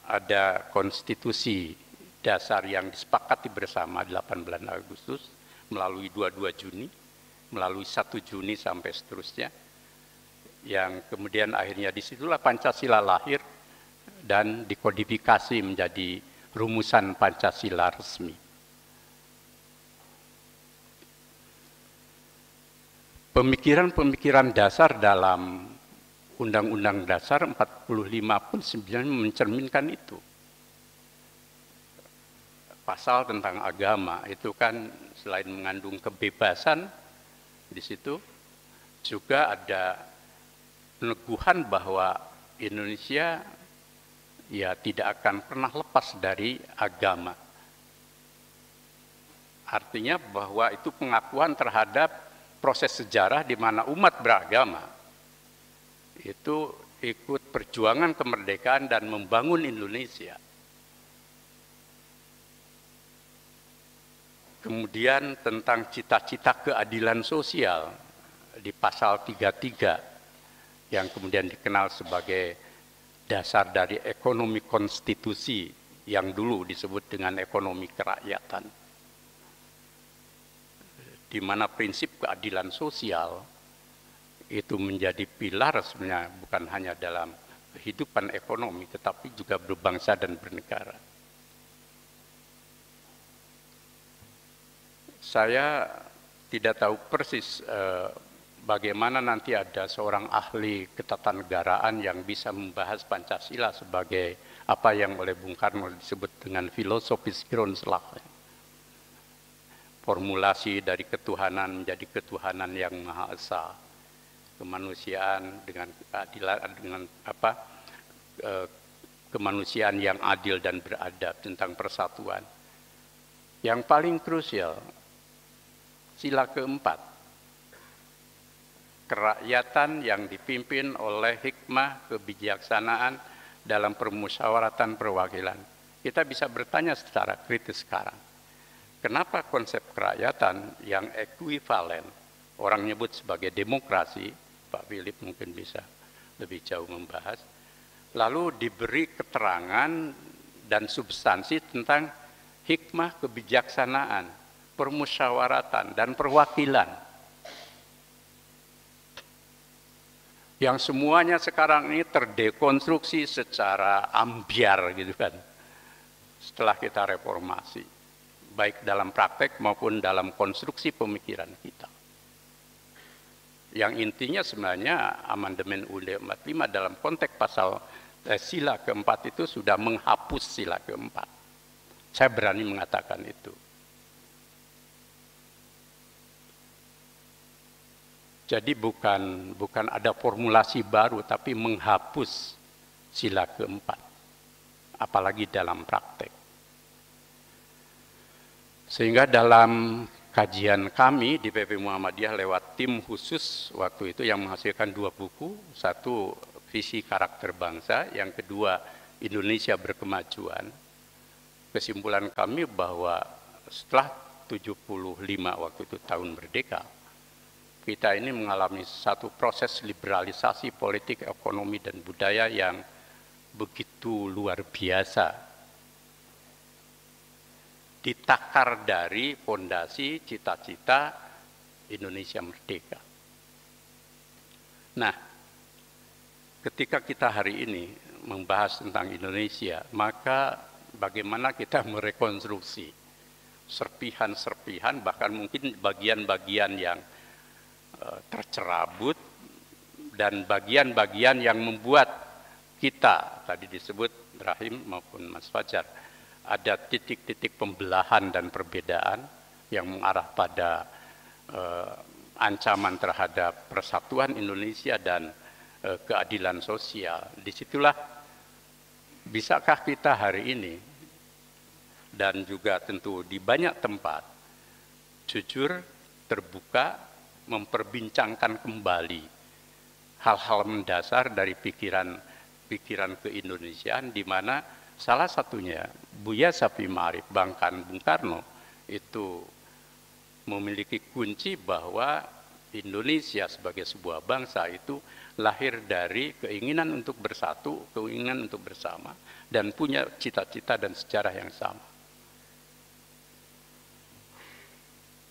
ada konstitusi dasar yang disepakati bersama 18 Agustus melalui 22 Juni, melalui 1 Juni sampai seterusnya, yang kemudian akhirnya disitulah Pancasila lahir dan dikodifikasi menjadi rumusan Pancasila resmi. Pemikiran-pemikiran dasar dalam Undang-Undang Dasar 45 pun sebenarnya mencerminkan itu. Pasal tentang agama itu kan selain mengandung kebebasan, di situ juga ada peneguhan bahwa Indonesia ya tidak akan pernah lepas dari agama. Artinya bahwa itu pengakuan terhadap proses sejarah di mana umat beragama itu ikut perjuangan kemerdekaan dan membangun Indonesia. Kemudian tentang cita-cita keadilan sosial di pasal 33 yang kemudian dikenal sebagai dasar dari ekonomi konstitusi yang dulu disebut dengan ekonomi kerakyatan, di mana prinsip keadilan sosial itu menjadi pilar sebenarnya bukan hanya dalam kehidupan ekonomi tetapi juga berbangsa dan bernegara. Saya tidak tahu persis bagaimana nanti ada seorang ahli ketatanegaraan yang bisa membahas Pancasila sebagai apa yang oleh Bung Karno disebut dengan filosofis Grondslag. Formulasi dari ketuhanan menjadi ketuhanan yang Maha Esa, kemanusiaan dengan keadilan, dengan kemanusiaan yang adil dan beradab, tentang persatuan. Yang paling krusial, sila keempat, kerakyatan yang dipimpin oleh hikmah kebijaksanaan dalam permusyawaratan perwakilan. Kita bisa bertanya secara kritis sekarang, kenapa konsep kerakyatan yang ekuivalen, orang nyebut sebagai demokrasi, Pak Philip mungkin bisa lebih jauh membahas, lalu diberi keterangan dan substansi tentang hikmah kebijaksanaan, permusyawaratan, dan perwakilan. Yang semuanya sekarang ini terdekonstruksi secara ambiar gitu kan, setelah kita reformasi, baik dalam praktek maupun dalam konstruksi pemikiran kita. Yang intinya sebenarnya amandemen UUD 45 dalam konteks pasal sila keempat itu sudah menghapus sila keempat. Saya berani mengatakan itu. Jadi bukan ada formulasi baru, tapi menghapus sila keempat, apalagi dalam praktek. Sehingga dalam kajian kami di PP Muhammadiyah lewat tim khusus waktu itu yang menghasilkan 2 buku, satu visi karakter bangsa, yang kedua Indonesia berkemajuan. Kesimpulan kami bahwa setelah 75 waktu itu tahun merdeka, kita ini mengalami satu proses liberalisasi politik, ekonomi, dan budaya yang begitu luar biasa. Ditakar dari fondasi cita-cita Indonesia merdeka. Nah, ketika kita hari ini membahas tentang Indonesia, maka bagaimana kita merekonstruksi serpihan-serpihan, bahkan mungkin bagian-bagian yang tercerabut dan bagian-bagian yang membuat kita, tadi disebut Rahim maupun Mas Fajar, ada titik-titik pembelahan dan perbedaan yang mengarah pada ancaman terhadap persatuan Indonesia dan keadilan sosial. Disitulah bisakah kita hari ini dan juga tentu di banyak tempat jujur, terbuka, memperbincangkan kembali hal-hal mendasar dari pikiran keindonesiaan, di mana salah satunya Buya Safi Ma'arif, bahkan Bung Karno itu memiliki kunci bahwa Indonesia sebagai sebuah bangsa itu lahir dari keinginan untuk bersatu, keinginan untuk bersama, dan punya cita-cita dan sejarah yang sama.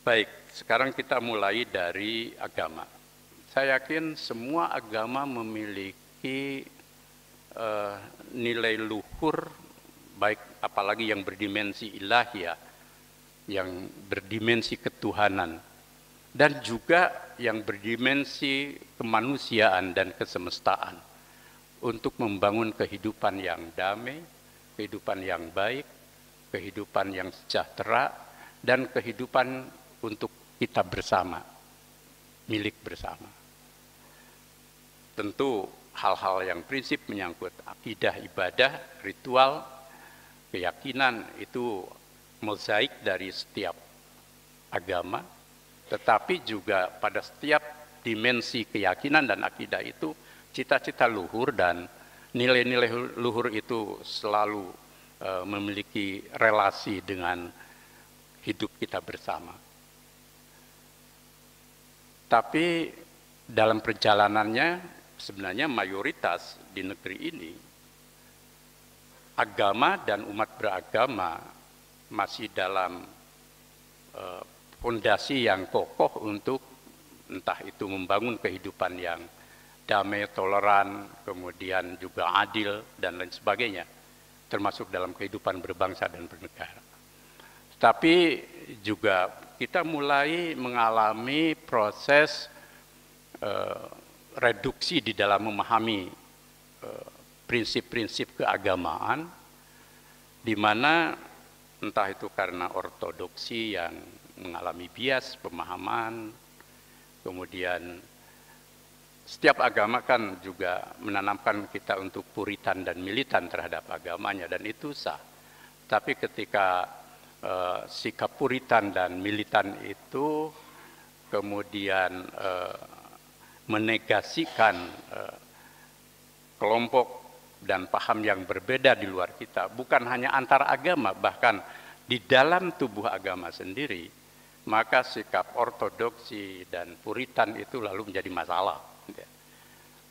Baik, sekarang kita mulai dari agama. Saya yakin semua agama memiliki nilai luhur, baik apalagi yang berdimensi ilahiyah, yang berdimensi ketuhanan, dan juga yang berdimensi kemanusiaan dan kesemestaan untuk membangun kehidupan yang damai, kehidupan yang baik, kehidupan yang sejahtera, dan kehidupan untuk kita bersama, milik bersama. Tentu hal-hal yang prinsip menyangkut akidah, ibadah, ritual, keyakinan itu mozaik dari setiap agama, tetapi juga pada setiap dimensi keyakinan dan akidah itu cita-cita luhur dan nilai-nilai luhur itu selalu memiliki relasi dengan hidup kita bersama. Tapi dalam perjalanannya sebenarnya mayoritas di negeri ini agama dan umat beragama masih dalam fondasi yang kokoh untuk entah itu membangun kehidupan yang damai, toleran, kemudian juga adil dan lain sebagainya, termasuk dalam kehidupan berbangsa dan bernegara. Tapi juga kita mulai mengalami proses reduksi di dalam memahami prinsip-prinsip keagamaan, di mana entah itu karena ortodoksi yang mengalami bias pemahaman, kemudian setiap agama kan juga menanamkan kita untuk puritan dan militan terhadap agamanya, dan itu sah. Tapi ketika sikap puritan dan militan itu kemudian menegasikan kelompok dan paham yang berbeda di luar kita, bukan hanya antar agama, bahkan di dalam tubuh agama sendiri, maka sikap ortodoksi dan puritan itu lalu menjadi masalah.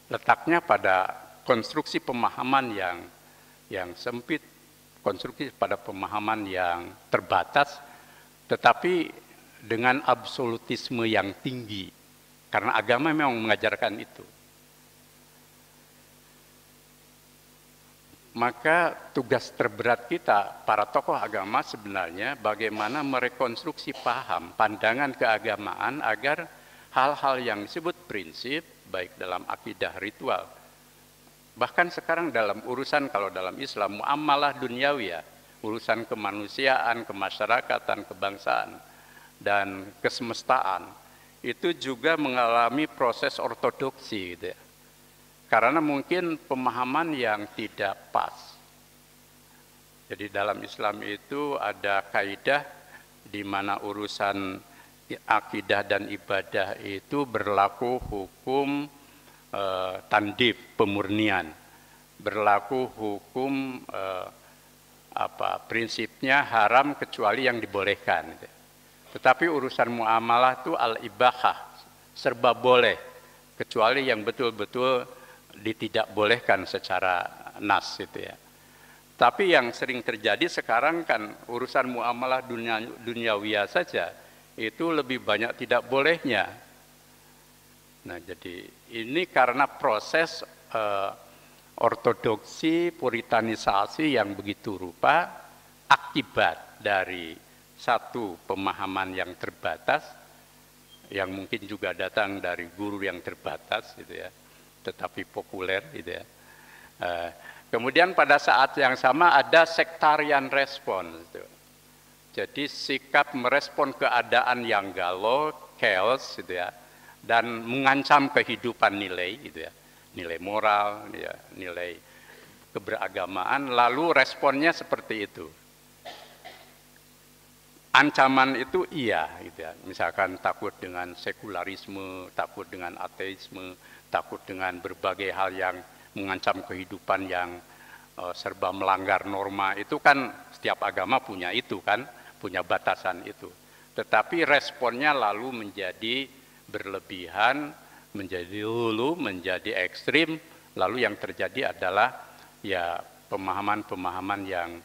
Letaknya pada konstruksi pemahaman yang sempit, konstruksi pada pemahaman yang terbatas, tetapi dengan absolutisme yang tinggi, karena agama memang mengajarkan itu. Maka tugas terberat kita, para tokoh agama sebenarnya bagaimana merekonstruksi paham, pandangan keagamaan agar hal-hal yang disebut prinsip, baik dalam akidah ritual, bahkan sekarang dalam urusan, kalau dalam Islam, muamalah duniawiyah, urusan kemanusiaan, kemasyarakatan, kebangsaan, dan kesemestaan, itu juga mengalami proses ortodoksi gitu ya. Karena mungkin pemahaman yang tidak pas. Jadi dalam Islam itu ada kaidah di mana urusan akidah dan ibadah itu berlaku hukum tandif, pemurnian, berlaku hukum prinsipnya haram kecuali yang dibolehkan. Tetapi urusan muamalah itu al-ibahah, serba boleh kecuali yang betul-betul ditidakbolehkan secara nas itu ya. Tapi yang sering terjadi sekarang kan urusan muamalah duniawiyah saja itu lebih banyak tidak bolehnya. Nah, jadi ini karena proses ortodoksi, puritanisasi yang begitu rupa, akibat dari satu pemahaman yang terbatas, yang mungkin juga datang dari guru yang terbatas, gitu ya, tetapi populer, gitu ya. Kemudian pada saat yang sama ada sektarian respon, gitu. Jadi sikap merespon keadaan yang galau, chaos, gitu ya, dan mengancam kehidupan nilai, gitu ya, nilai moral, ya, nilai keberagamaan, lalu responnya seperti itu. Ancaman itu iya, gitu ya. Misalkan takut dengan sekularisme, takut dengan ateisme, takut dengan berbagai hal yang mengancam kehidupan yang serba melanggar norma. Itu kan setiap agama punya itu kan, punya batasan itu. Tetapi responnya lalu menjadi berlebihan, menjadi hulu, menjadi ekstrim, lalu yang terjadi adalah ya pemahaman-pemahaman yang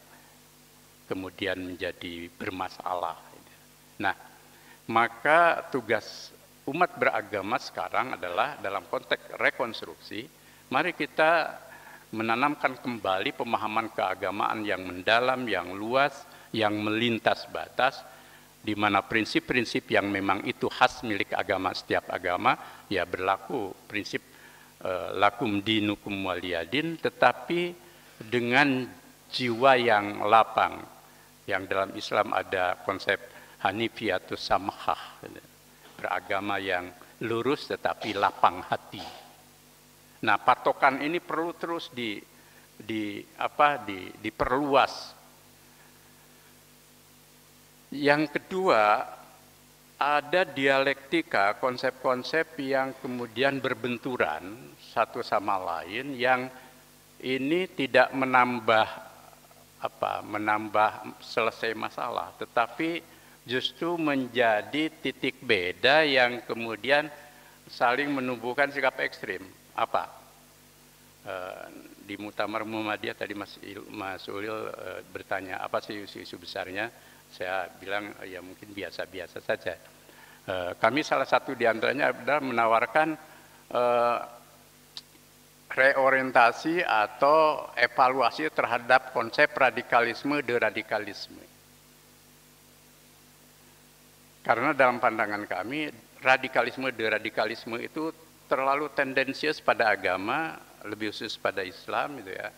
kemudian menjadi bermasalah. Nah, maka tugas umat beragama sekarang adalah dalam konteks rekonstruksi, mari kita menanamkan kembali pemahaman keagamaan yang mendalam, yang luas, yang melintas batas, di mana prinsip-prinsip yang memang itu khas milik agama, setiap agama, ya berlaku prinsip lakum dinukum waliyadin, tetapi dengan jiwa yang lapang, yang dalam Islam ada konsep hanifiyatus samahah, beragama yang lurus tetapi lapang hati. Nah, patokan ini perlu terus diperluas. Yang kedua, ada dialektika, konsep-konsep yang kemudian berbenturan satu sama lain, yang ini tidak menambah selesai masalah, tetapi justru menjadi titik beda yang kemudian saling menumbuhkan sikap ekstrim. Apa? Di Muktamar Muhammadiyah tadi Mas Ulil bertanya apa sih isu-isu besarnya? Saya bilang ya mungkin biasa-biasa saja. Kami salah satu di antaranya adalah menawarkan reorientasi atau evaluasi terhadap konsep radikalisme, deradikalisme. Karena dalam pandangan kami, radikalisme, deradikalisme itu terlalu tendensius pada agama, lebih khusus pada Islam gitu ya.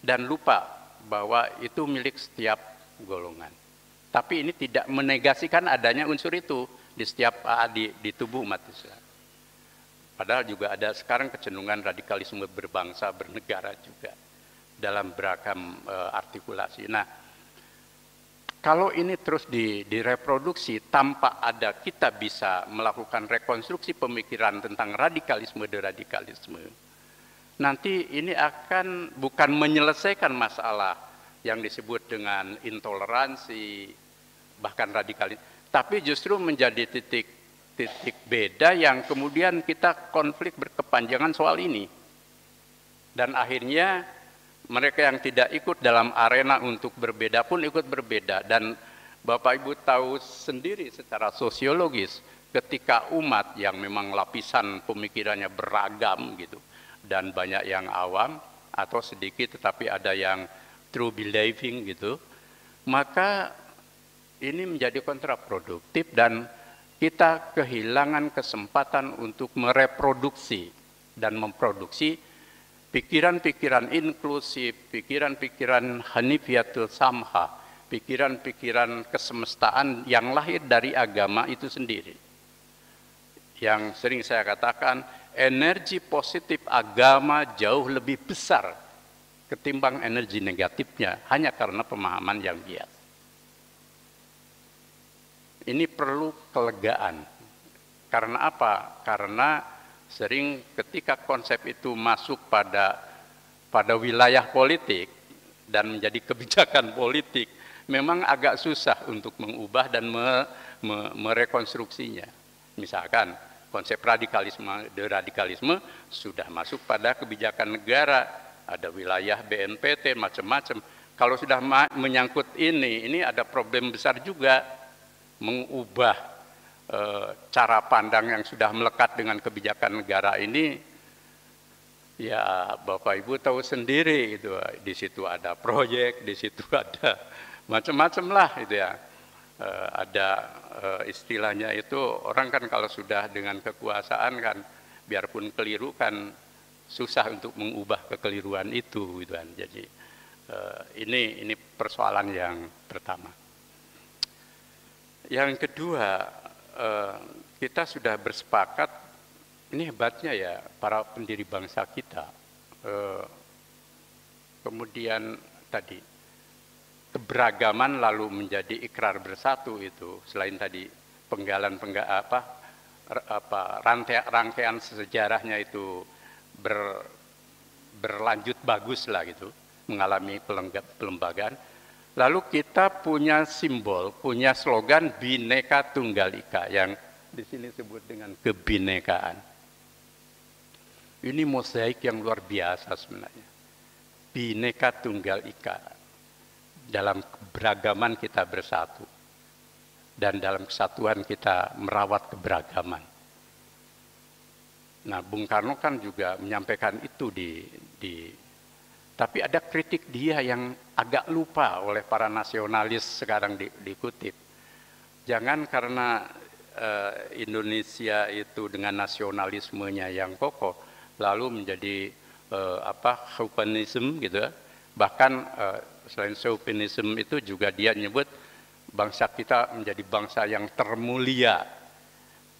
Dan lupa bahwa itu milik setiap golongan. Tapi ini tidak menegasikan adanya unsur itu di setiap di tubuh umat Islam. Padahal juga ada sekarang kecenderungan radikalisme berbangsa, bernegara juga dalam beragam artikulasi. Nah, kalau ini terus direproduksi tanpa ada kita bisa melakukan rekonstruksi pemikiran tentang radikalisme, deradikalisme, nanti ini akan bukan menyelesaikan masalah yang disebut dengan intoleransi, bahkan radikalisme, tapi justru menjadi titik beda yang kemudian kita konflik berkepanjangan soal ini. Dan akhirnya mereka yang tidak ikut dalam arena untuk berbeda pun ikut berbeda. Dan Bapak Ibu tahu sendiri secara sosiologis ketika umat yang memang lapisan pemikirannya beragam gitu, dan banyak yang awam atau sedikit tetapi ada yang true believing gitu, maka ini menjadi kontraproduktif dan kita kehilangan kesempatan untuk mereproduksi dan memproduksi pikiran-pikiran inklusif, pikiran-pikiran hanifiyatul samha, pikiran-pikiran kesemestaan yang lahir dari agama itu sendiri. Yang sering saya katakan, energi positif agama jauh lebih besar ketimbang energi negatifnya, hanya karena pemahaman yang bias. Ini perlu kelegaan. Karena apa? Karena sering ketika konsep itu masuk pada wilayah politik dan menjadi kebijakan politik, memang agak susah untuk mengubah dan merekonstruksinya. Misalkan konsep radikalisme, deradikalisme sudah masuk pada kebijakan negara, ada wilayah BNPT, macam-macam. Kalau sudah menyangkut ini ada problem besar juga. Mengubah cara pandang yang sudah melekat dengan kebijakan negara ini, ya Bapak Ibu tahu sendiri itu, di situ ada proyek, di situ ada macam-macam lah itu ya. Ada istilahnya itu, orang kan kalau sudah dengan kekuasaan kan biarpun keliru kan susah untuk mengubah kekeliruan itu gitu kan. Jadi ini persoalan yang pertama. Yang kedua, kita sudah bersepakat, ini hebatnya ya para pendiri bangsa kita. Kemudian tadi keberagaman lalu menjadi ikrar bersatu itu, selain tadi rangkaian sejarahnya itu berlanjut bagus lah gitu, mengalami pelembagaan. Lalu kita punya simbol, punya slogan Bhinneka Tunggal Ika yang di sini disebut dengan kebinekaan. Ini mosaik yang luar biasa sebenarnya. Bhinneka Tunggal Ika. Dalam keberagaman kita bersatu. Dan dalam kesatuan kita merawat keberagaman. Nah, Bung Karno kan juga menyampaikan itu tapi ada kritik dia yang agak lupa oleh para nasionalis sekarang dikutip. Jangan karena Indonesia itu dengan nasionalismenya yang kokoh, lalu menjadi chauvinisme gitu. Bahkan selain chauvinisme itu juga dia nyebut bangsa kita menjadi bangsa yang termulia,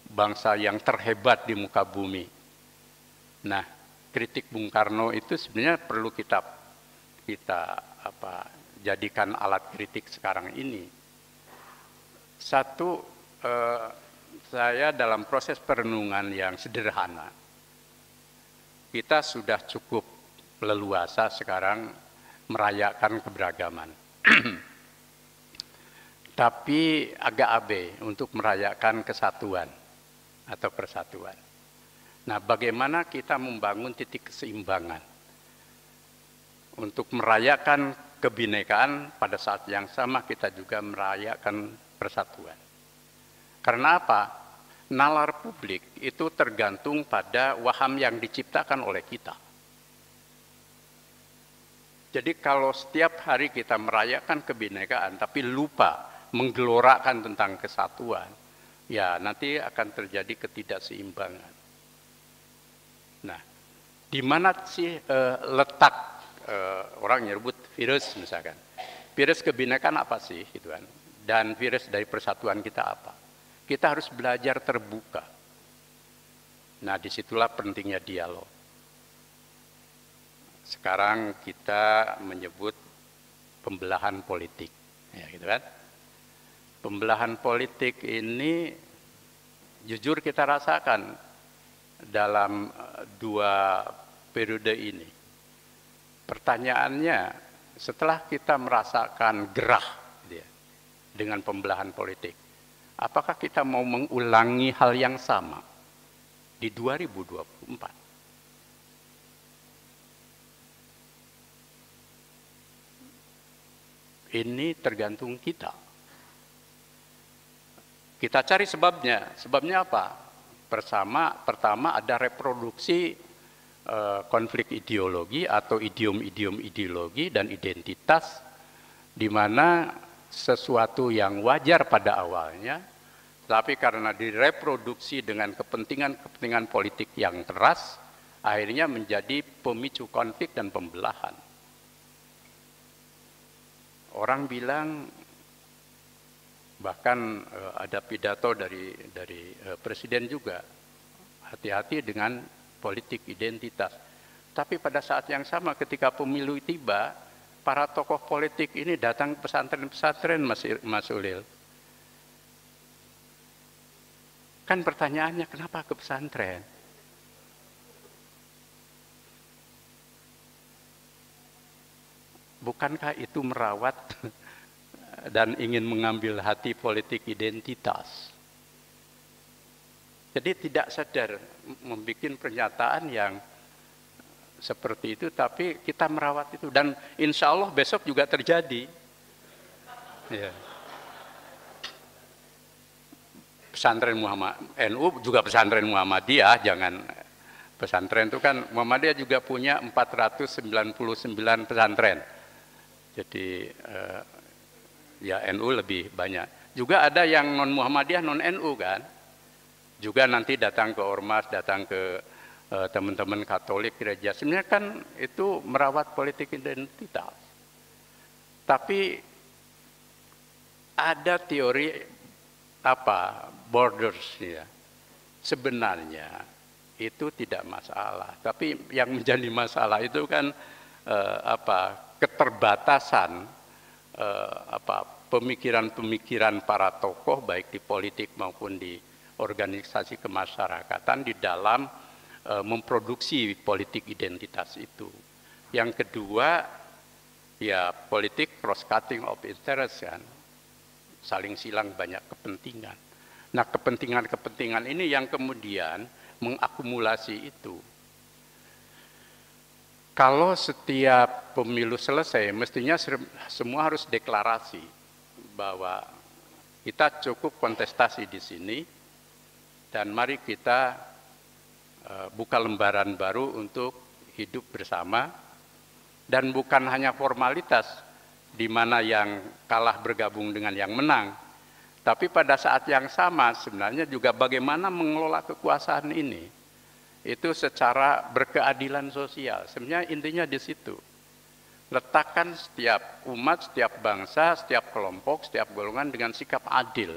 bangsa yang terhebat di muka bumi. Nah, kritik Bung Karno itu sebenarnya perlu kita jadikan alat kritik sekarang ini. Satu, saya dalam proses perenungan yang sederhana, kita sudah cukup leluasa sekarang merayakan keberagaman. tapi agak abe untuk merayakan kesatuan atau persatuan. Nah, bagaimana kita membangun titik keseimbangan untuk merayakan kebinekaan, pada saat yang sama kita juga merayakan persatuan. Karena apa? Nalar publik itu tergantung pada waham yang diciptakan oleh kita. Jadi kalau setiap hari kita merayakan kebinekaan tapi lupa menggelorakan tentang kesatuan, ya nanti akan terjadi ketidakseimbangan. Nah, di mana sih letak orang nyebut virus misalkan? Virus kebinekaan apa sih, gitu kan? Dan virus dari persatuan kita apa? Kita harus belajar terbuka. Nah, disitulah pentingnya dialog. Sekarang kita menyebut pembelahan politik, ya gitu kan? Pembelahan politik ini jujur kita rasakan dalam 2 periode ini. Pertanyaannya, setelah kita merasakan gerah gitu ya, dengan pembelahan politik, apakah kita mau mengulangi hal yang sama di 2024? Ini tergantung kita. Kita cari sebabnya. Sebabnya apa? Pertama ada reproduksi konflik ideologi atau idiom-idiom ideologi dan identitas, di mana sesuatu yang wajar pada awalnya, tapi karena direproduksi dengan kepentingan politik yang keras, akhirnya menjadi pemicu konflik dan pembelahan. Orang bilang, bahkan ada pidato dari presiden juga, hati-hati dengan politik identitas. Tapi pada saat yang sama ketika pemilu tiba, para tokoh politik ini datang ke pesantren-pesantren, Mas Ulil. Kan pertanyaannya, kenapa ke pesantren? Bukankah itu merawat dan ingin mengambil hati politik identitas? Jadi tidak sadar membuat pernyataan yang seperti itu, tapi kita merawat itu. Dan insya Allah besok juga terjadi. Ya. Pesantren NU juga pesantren Muhammadiyah, jangan pesantren itu kan, Muhammadiyah juga punya 499 pesantren. Jadi ya NU lebih banyak. Juga ada yang non Muhammadiyah, non NU kan. Juga nanti datang ke ormas, datang ke teman-teman Katolik gereja. Sebenarnya kan itu merawat politik identitas. Tapi ada teori borders ya. Sebenarnya itu tidak masalah. Tapi yang menjadi masalah itu kan keterbatasan pemikiran-pemikiran para tokoh baik di politik maupun di organisasi kemasyarakatan di dalam memproduksi politik identitas itu. Yang kedua, ya politik cross cutting of interest kan, saling silang banyak kepentingan. Nah, kepentingan-kepentingan ini yang kemudian mengakumulasi itu. Kalau setiap pemilu selesai, mestinya semua harus deklarasi bahwa kita cukup kontestasi di sini, dan mari kita buka lembaran baru untuk hidup bersama, dan bukan hanya formalitas di mana yang kalah bergabung dengan yang menang, tapi pada saat yang sama sebenarnya juga bagaimana mengelola kekuasaan ini itu secara berkeadilan sosial. Sebenarnya intinya di situ. Letakkan setiap umat, setiap bangsa, setiap kelompok, setiap golongan dengan sikap adil.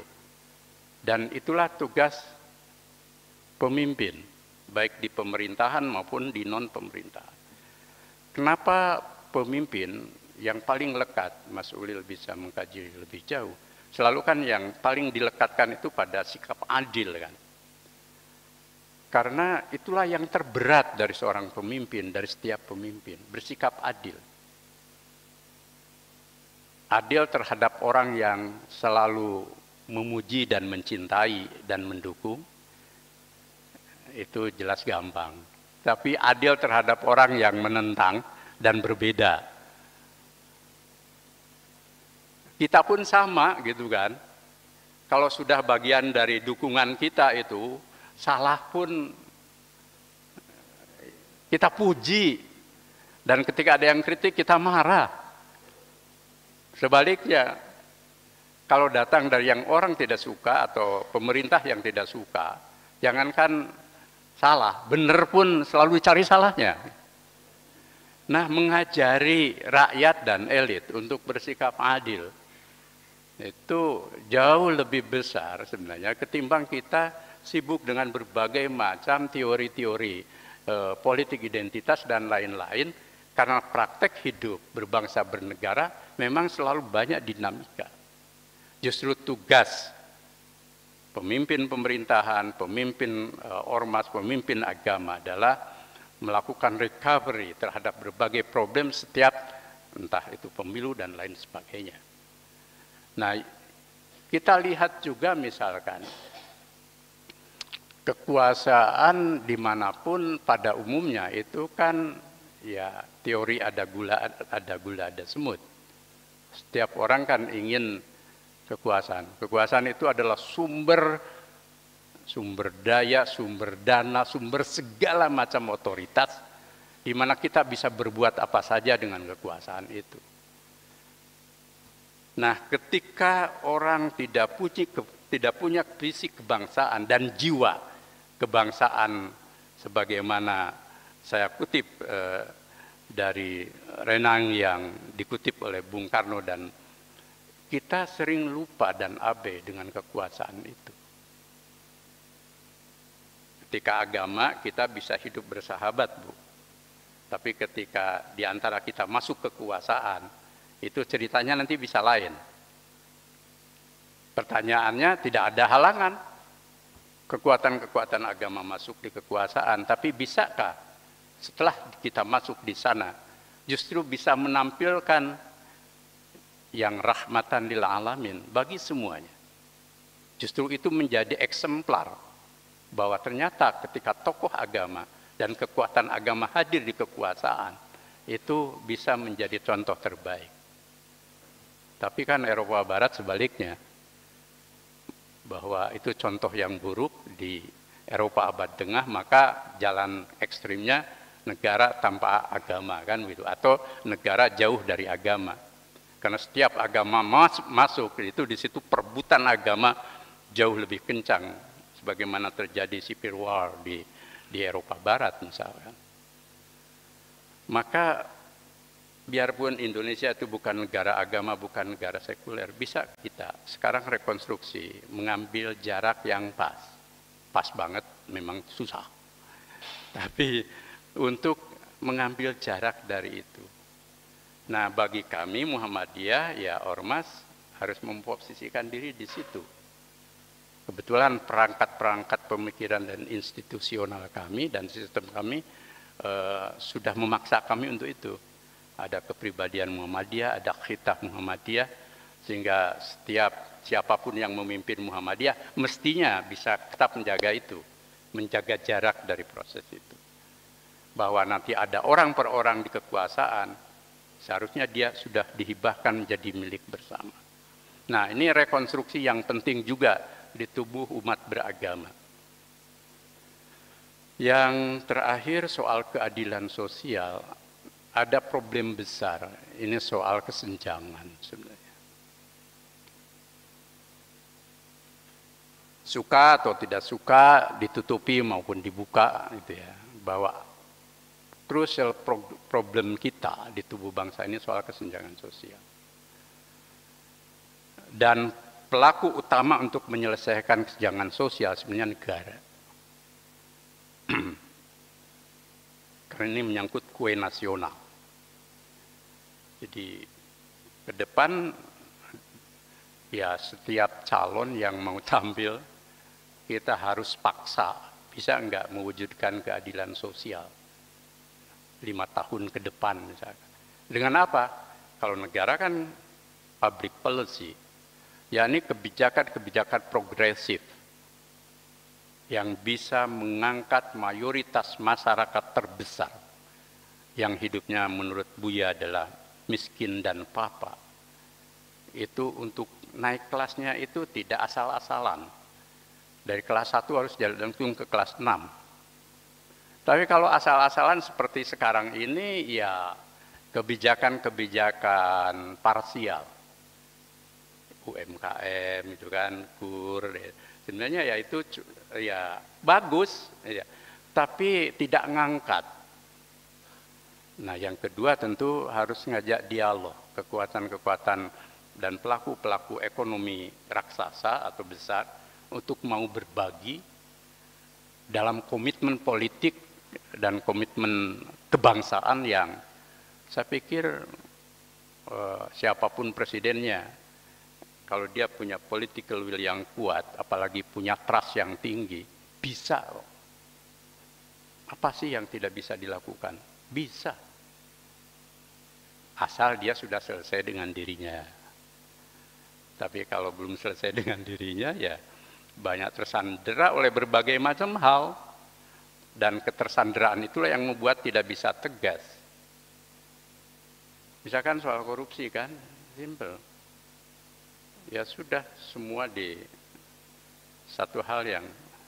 Dan itulah tugas pemimpin, baik di pemerintahan maupun di non-pemerintahan. Kenapa pemimpin yang paling lekat, Mas Ulil bisa mengkaji lebih jauh, selalu kan yang paling dilekatkan itu pada sikap adil kan. Karena itulah yang terberat dari seorang pemimpin, dari setiap pemimpin, bersikap adil. adil terhadap orang yang selalu memuji dan mencintai dan mendukung, itu jelas gampang. Tapi adil terhadap orang yang menentang dan berbeda, kita pun sama gitu kan. Kalau sudah bagian dari dukungan kita itu, salah pun kita puji. Dan ketika ada yang kritik kita marah. Sebaliknya, kalau datang dari yang orang tidak suka atau pemerintah yang tidak suka, jangankan salah, benar pun selalu cari salahnya. Nah, mengajari rakyat dan elit untuk bersikap adil, itu jauh lebih besar sebenarnya ketimbang kita sibuk dengan berbagai macam teori-teori politik identitas dan lain-lain. Karena praktek hidup berbangsa bernegara memang selalu banyak dinamika. Justru tugas pemimpin pemerintahan, pemimpin ormas, pemimpin agama adalah melakukan recovery terhadap berbagai problem setiap, entah itu pemilu dan lain sebagainya. Nah, kita lihat juga misalkan kekuasaan dimanapun pada umumnya itu kan ya teori ada gula ada semut. Setiap orang kan ingin kekuasaan. Kekuasaan itu adalah sumber daya, sumber dana, sumber segala macam otoritas di mana kita bisa berbuat apa saja dengan kekuasaan itu. Nah, ketika orang tidak punya visi kebangsaan dan jiwa kebangsaan sebagaimana saya kutip dari Renang yang dikutip oleh Bung Karno, dan kita sering lupa dan abai dengan kekuasaan itu. Ketika agama kita bisa hidup bersahabat, Bu. Tapi ketika di antara kita masuk kekuasaan, itu ceritanya nanti bisa lain. Pertanyaannya, tidak ada halangan kekuatan-kekuatan agama masuk di kekuasaan, tapi bisakah setelah kita masuk di sana justru bisa menampilkan yang rahmatan lil alamin bagi semuanya? Justru itu menjadi eksemplar bahwa ternyata ketika tokoh agama dan kekuatan agama hadir di kekuasaan, itu bisa menjadi contoh terbaik. Tapi kan Eropa Barat sebaliknya, bahwa itu contoh yang buruk di Eropa abad tengah, maka jalan ekstrimnya negara tanpa agama kan gitu, atau negara jauh dari agama. Karena setiap agama masuk itu di situ perebutan agama jauh lebih kencang, sebagaimana terjadi civil war di Eropa Barat misalkan. Maka biarpun Indonesia itu bukan negara agama, bukan negara sekuler, bisa kita sekarang rekonstruksi, mengambil jarak yang pas banget, memang susah. Tapi untuk mengambil jarak dari itu. Nah, bagi kami Muhammadiyah, ya ormas harus memposisikan diri di situ. Kebetulan perangkat-perangkat pemikiran dan institusional kami dan sistem kami sudah memaksa kami untuk itu. Ada kepribadian Muhammadiyah, ada khitab Muhammadiyah, sehingga siapapun yang memimpin Muhammadiyah mestinya bisa tetap menjaga itu, menjaga jarak dari proses itu. Bahwa nanti ada orang per orang di kekuasaan, seharusnya dia sudah dihibahkan menjadi milik bersama. Nah, ini rekonstruksi yang penting juga di tubuh umat beragama. Yang terakhir soal keadilan sosial, ada problem besar, ini soal kesenjangan sebenarnya. Suka atau tidak suka, ditutupi maupun dibuka, gitu ya, bahwa crucial problem kita di tubuh bangsa ini soal kesenjangan sosial. Dan pelaku utama untuk menyelesaikan kesenjangan sosial sebenarnya negara. Karena ini menyangkut kue nasional. Jadi ke depan ya setiap calon yang mau tampil kita harus paksa, bisa enggak mewujudkan keadilan sosial 5 tahun ke depan misalkan. Dengan apa? Kalau negara kan public policy, yakni kebijakan-kebijakan progresif yang bisa mengangkat mayoritas masyarakat terbesar yang hidupnya menurut Buya adalah miskin dan papa. Itu untuk naik kelasnya itu tidak asal-asalan. Dari kelas 1 harus jalan ke kelas 6. Tapi kalau asal-asalan seperti sekarang ini, ya kebijakan-kebijakan parsial. UMKM itu kan, KUR, sebenarnya ya itu ya bagus, ya, tapi tidak ngangkat. Nah, yang kedua tentu harus ngajak dialog kekuatan-kekuatan dan pelaku-pelaku ekonomi raksasa atau besar untuk mau berbagi dalam komitmen politik dan komitmen kebangsaan yang saya pikir siapapun presidennya, kalau dia punya political will yang kuat, apalagi punya trust yang tinggi, bisa. Apa sih yang tidak bisa dilakukan? Bisa. Asal dia sudah selesai dengan dirinya. Tapi kalau belum selesai dengan dirinya, ya banyak tersandera oleh berbagai macam hal. Dan ketersanderaan itulah yang membuat tidak bisa tegas. Misalkan soal korupsi kan, simple. Ya sudah, semua di satu hal yang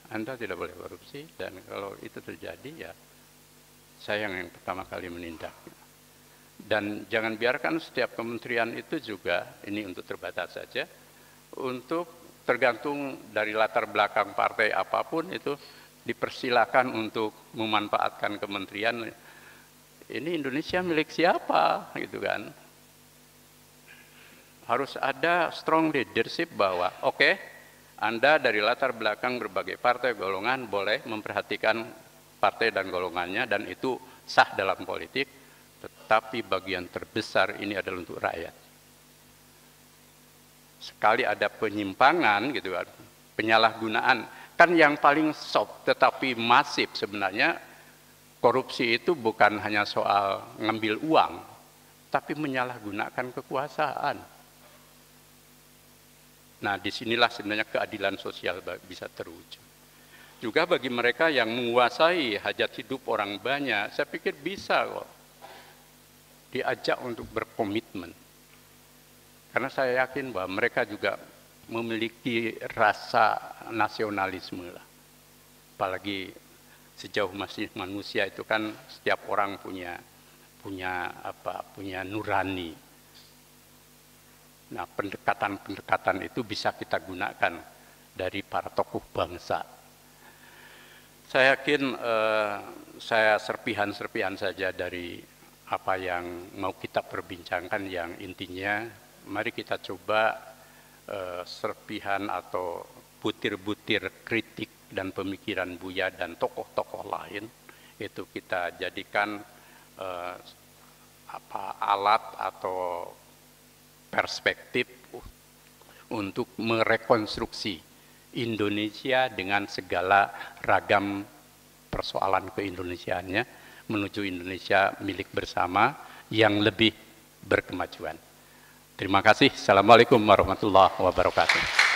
Anda tidak boleh korupsi, dan kalau itu terjadi ya saya yang pertama kali menindak. Dan jangan biarkan setiap kementerian itu juga, ini untuk terbatas saja, untuk tergantung dari latar belakang partai apapun itu dipersilakan untuk memanfaatkan kementerian. Ini Indonesia milik siapa gitu kan. Harus ada strong leadership bahwa oke, Anda dari latar belakang berbagai partai golongan boleh memperhatikan partai dan golongannya, dan itu sah dalam politik, tetapi bagian terbesar ini adalah untuk rakyat. Sekali ada penyimpangan gitu kan, penyalahgunaan, kan yang paling soft tetapi masif sebenarnya korupsi itu bukan hanya soal ngambil uang, tapi menyalahgunakan kekuasaan. Nah, disinilah sebenarnya keadilan sosial bisa terwujud. Juga bagi mereka yang menguasai hajat hidup orang banyak, saya pikir bisa kok diajak untuk berkomitmen. Karena saya yakin bahwa mereka juga memiliki rasa nasionalisme lah. Apalagi sejauh masih manusia itu kan setiap orang punya nurani. Nah, pendekatan-pendekatan itu bisa kita gunakan dari para tokoh bangsa. Saya yakin saya serpihan-serpihan saja dari apa yang mau kita perbincangkan, yang intinya mari kita coba serpihan atau butir-butir kritik dan pemikiran Buya dan tokoh-tokoh lain itu kita jadikan alat atau perspektif untuk merekonstruksi Indonesia dengan segala ragam persoalan keindonesiaannya menuju Indonesia milik bersama yang lebih berkemajuan. Terima kasih. Assalamualaikum warahmatullahi wabarakatuh.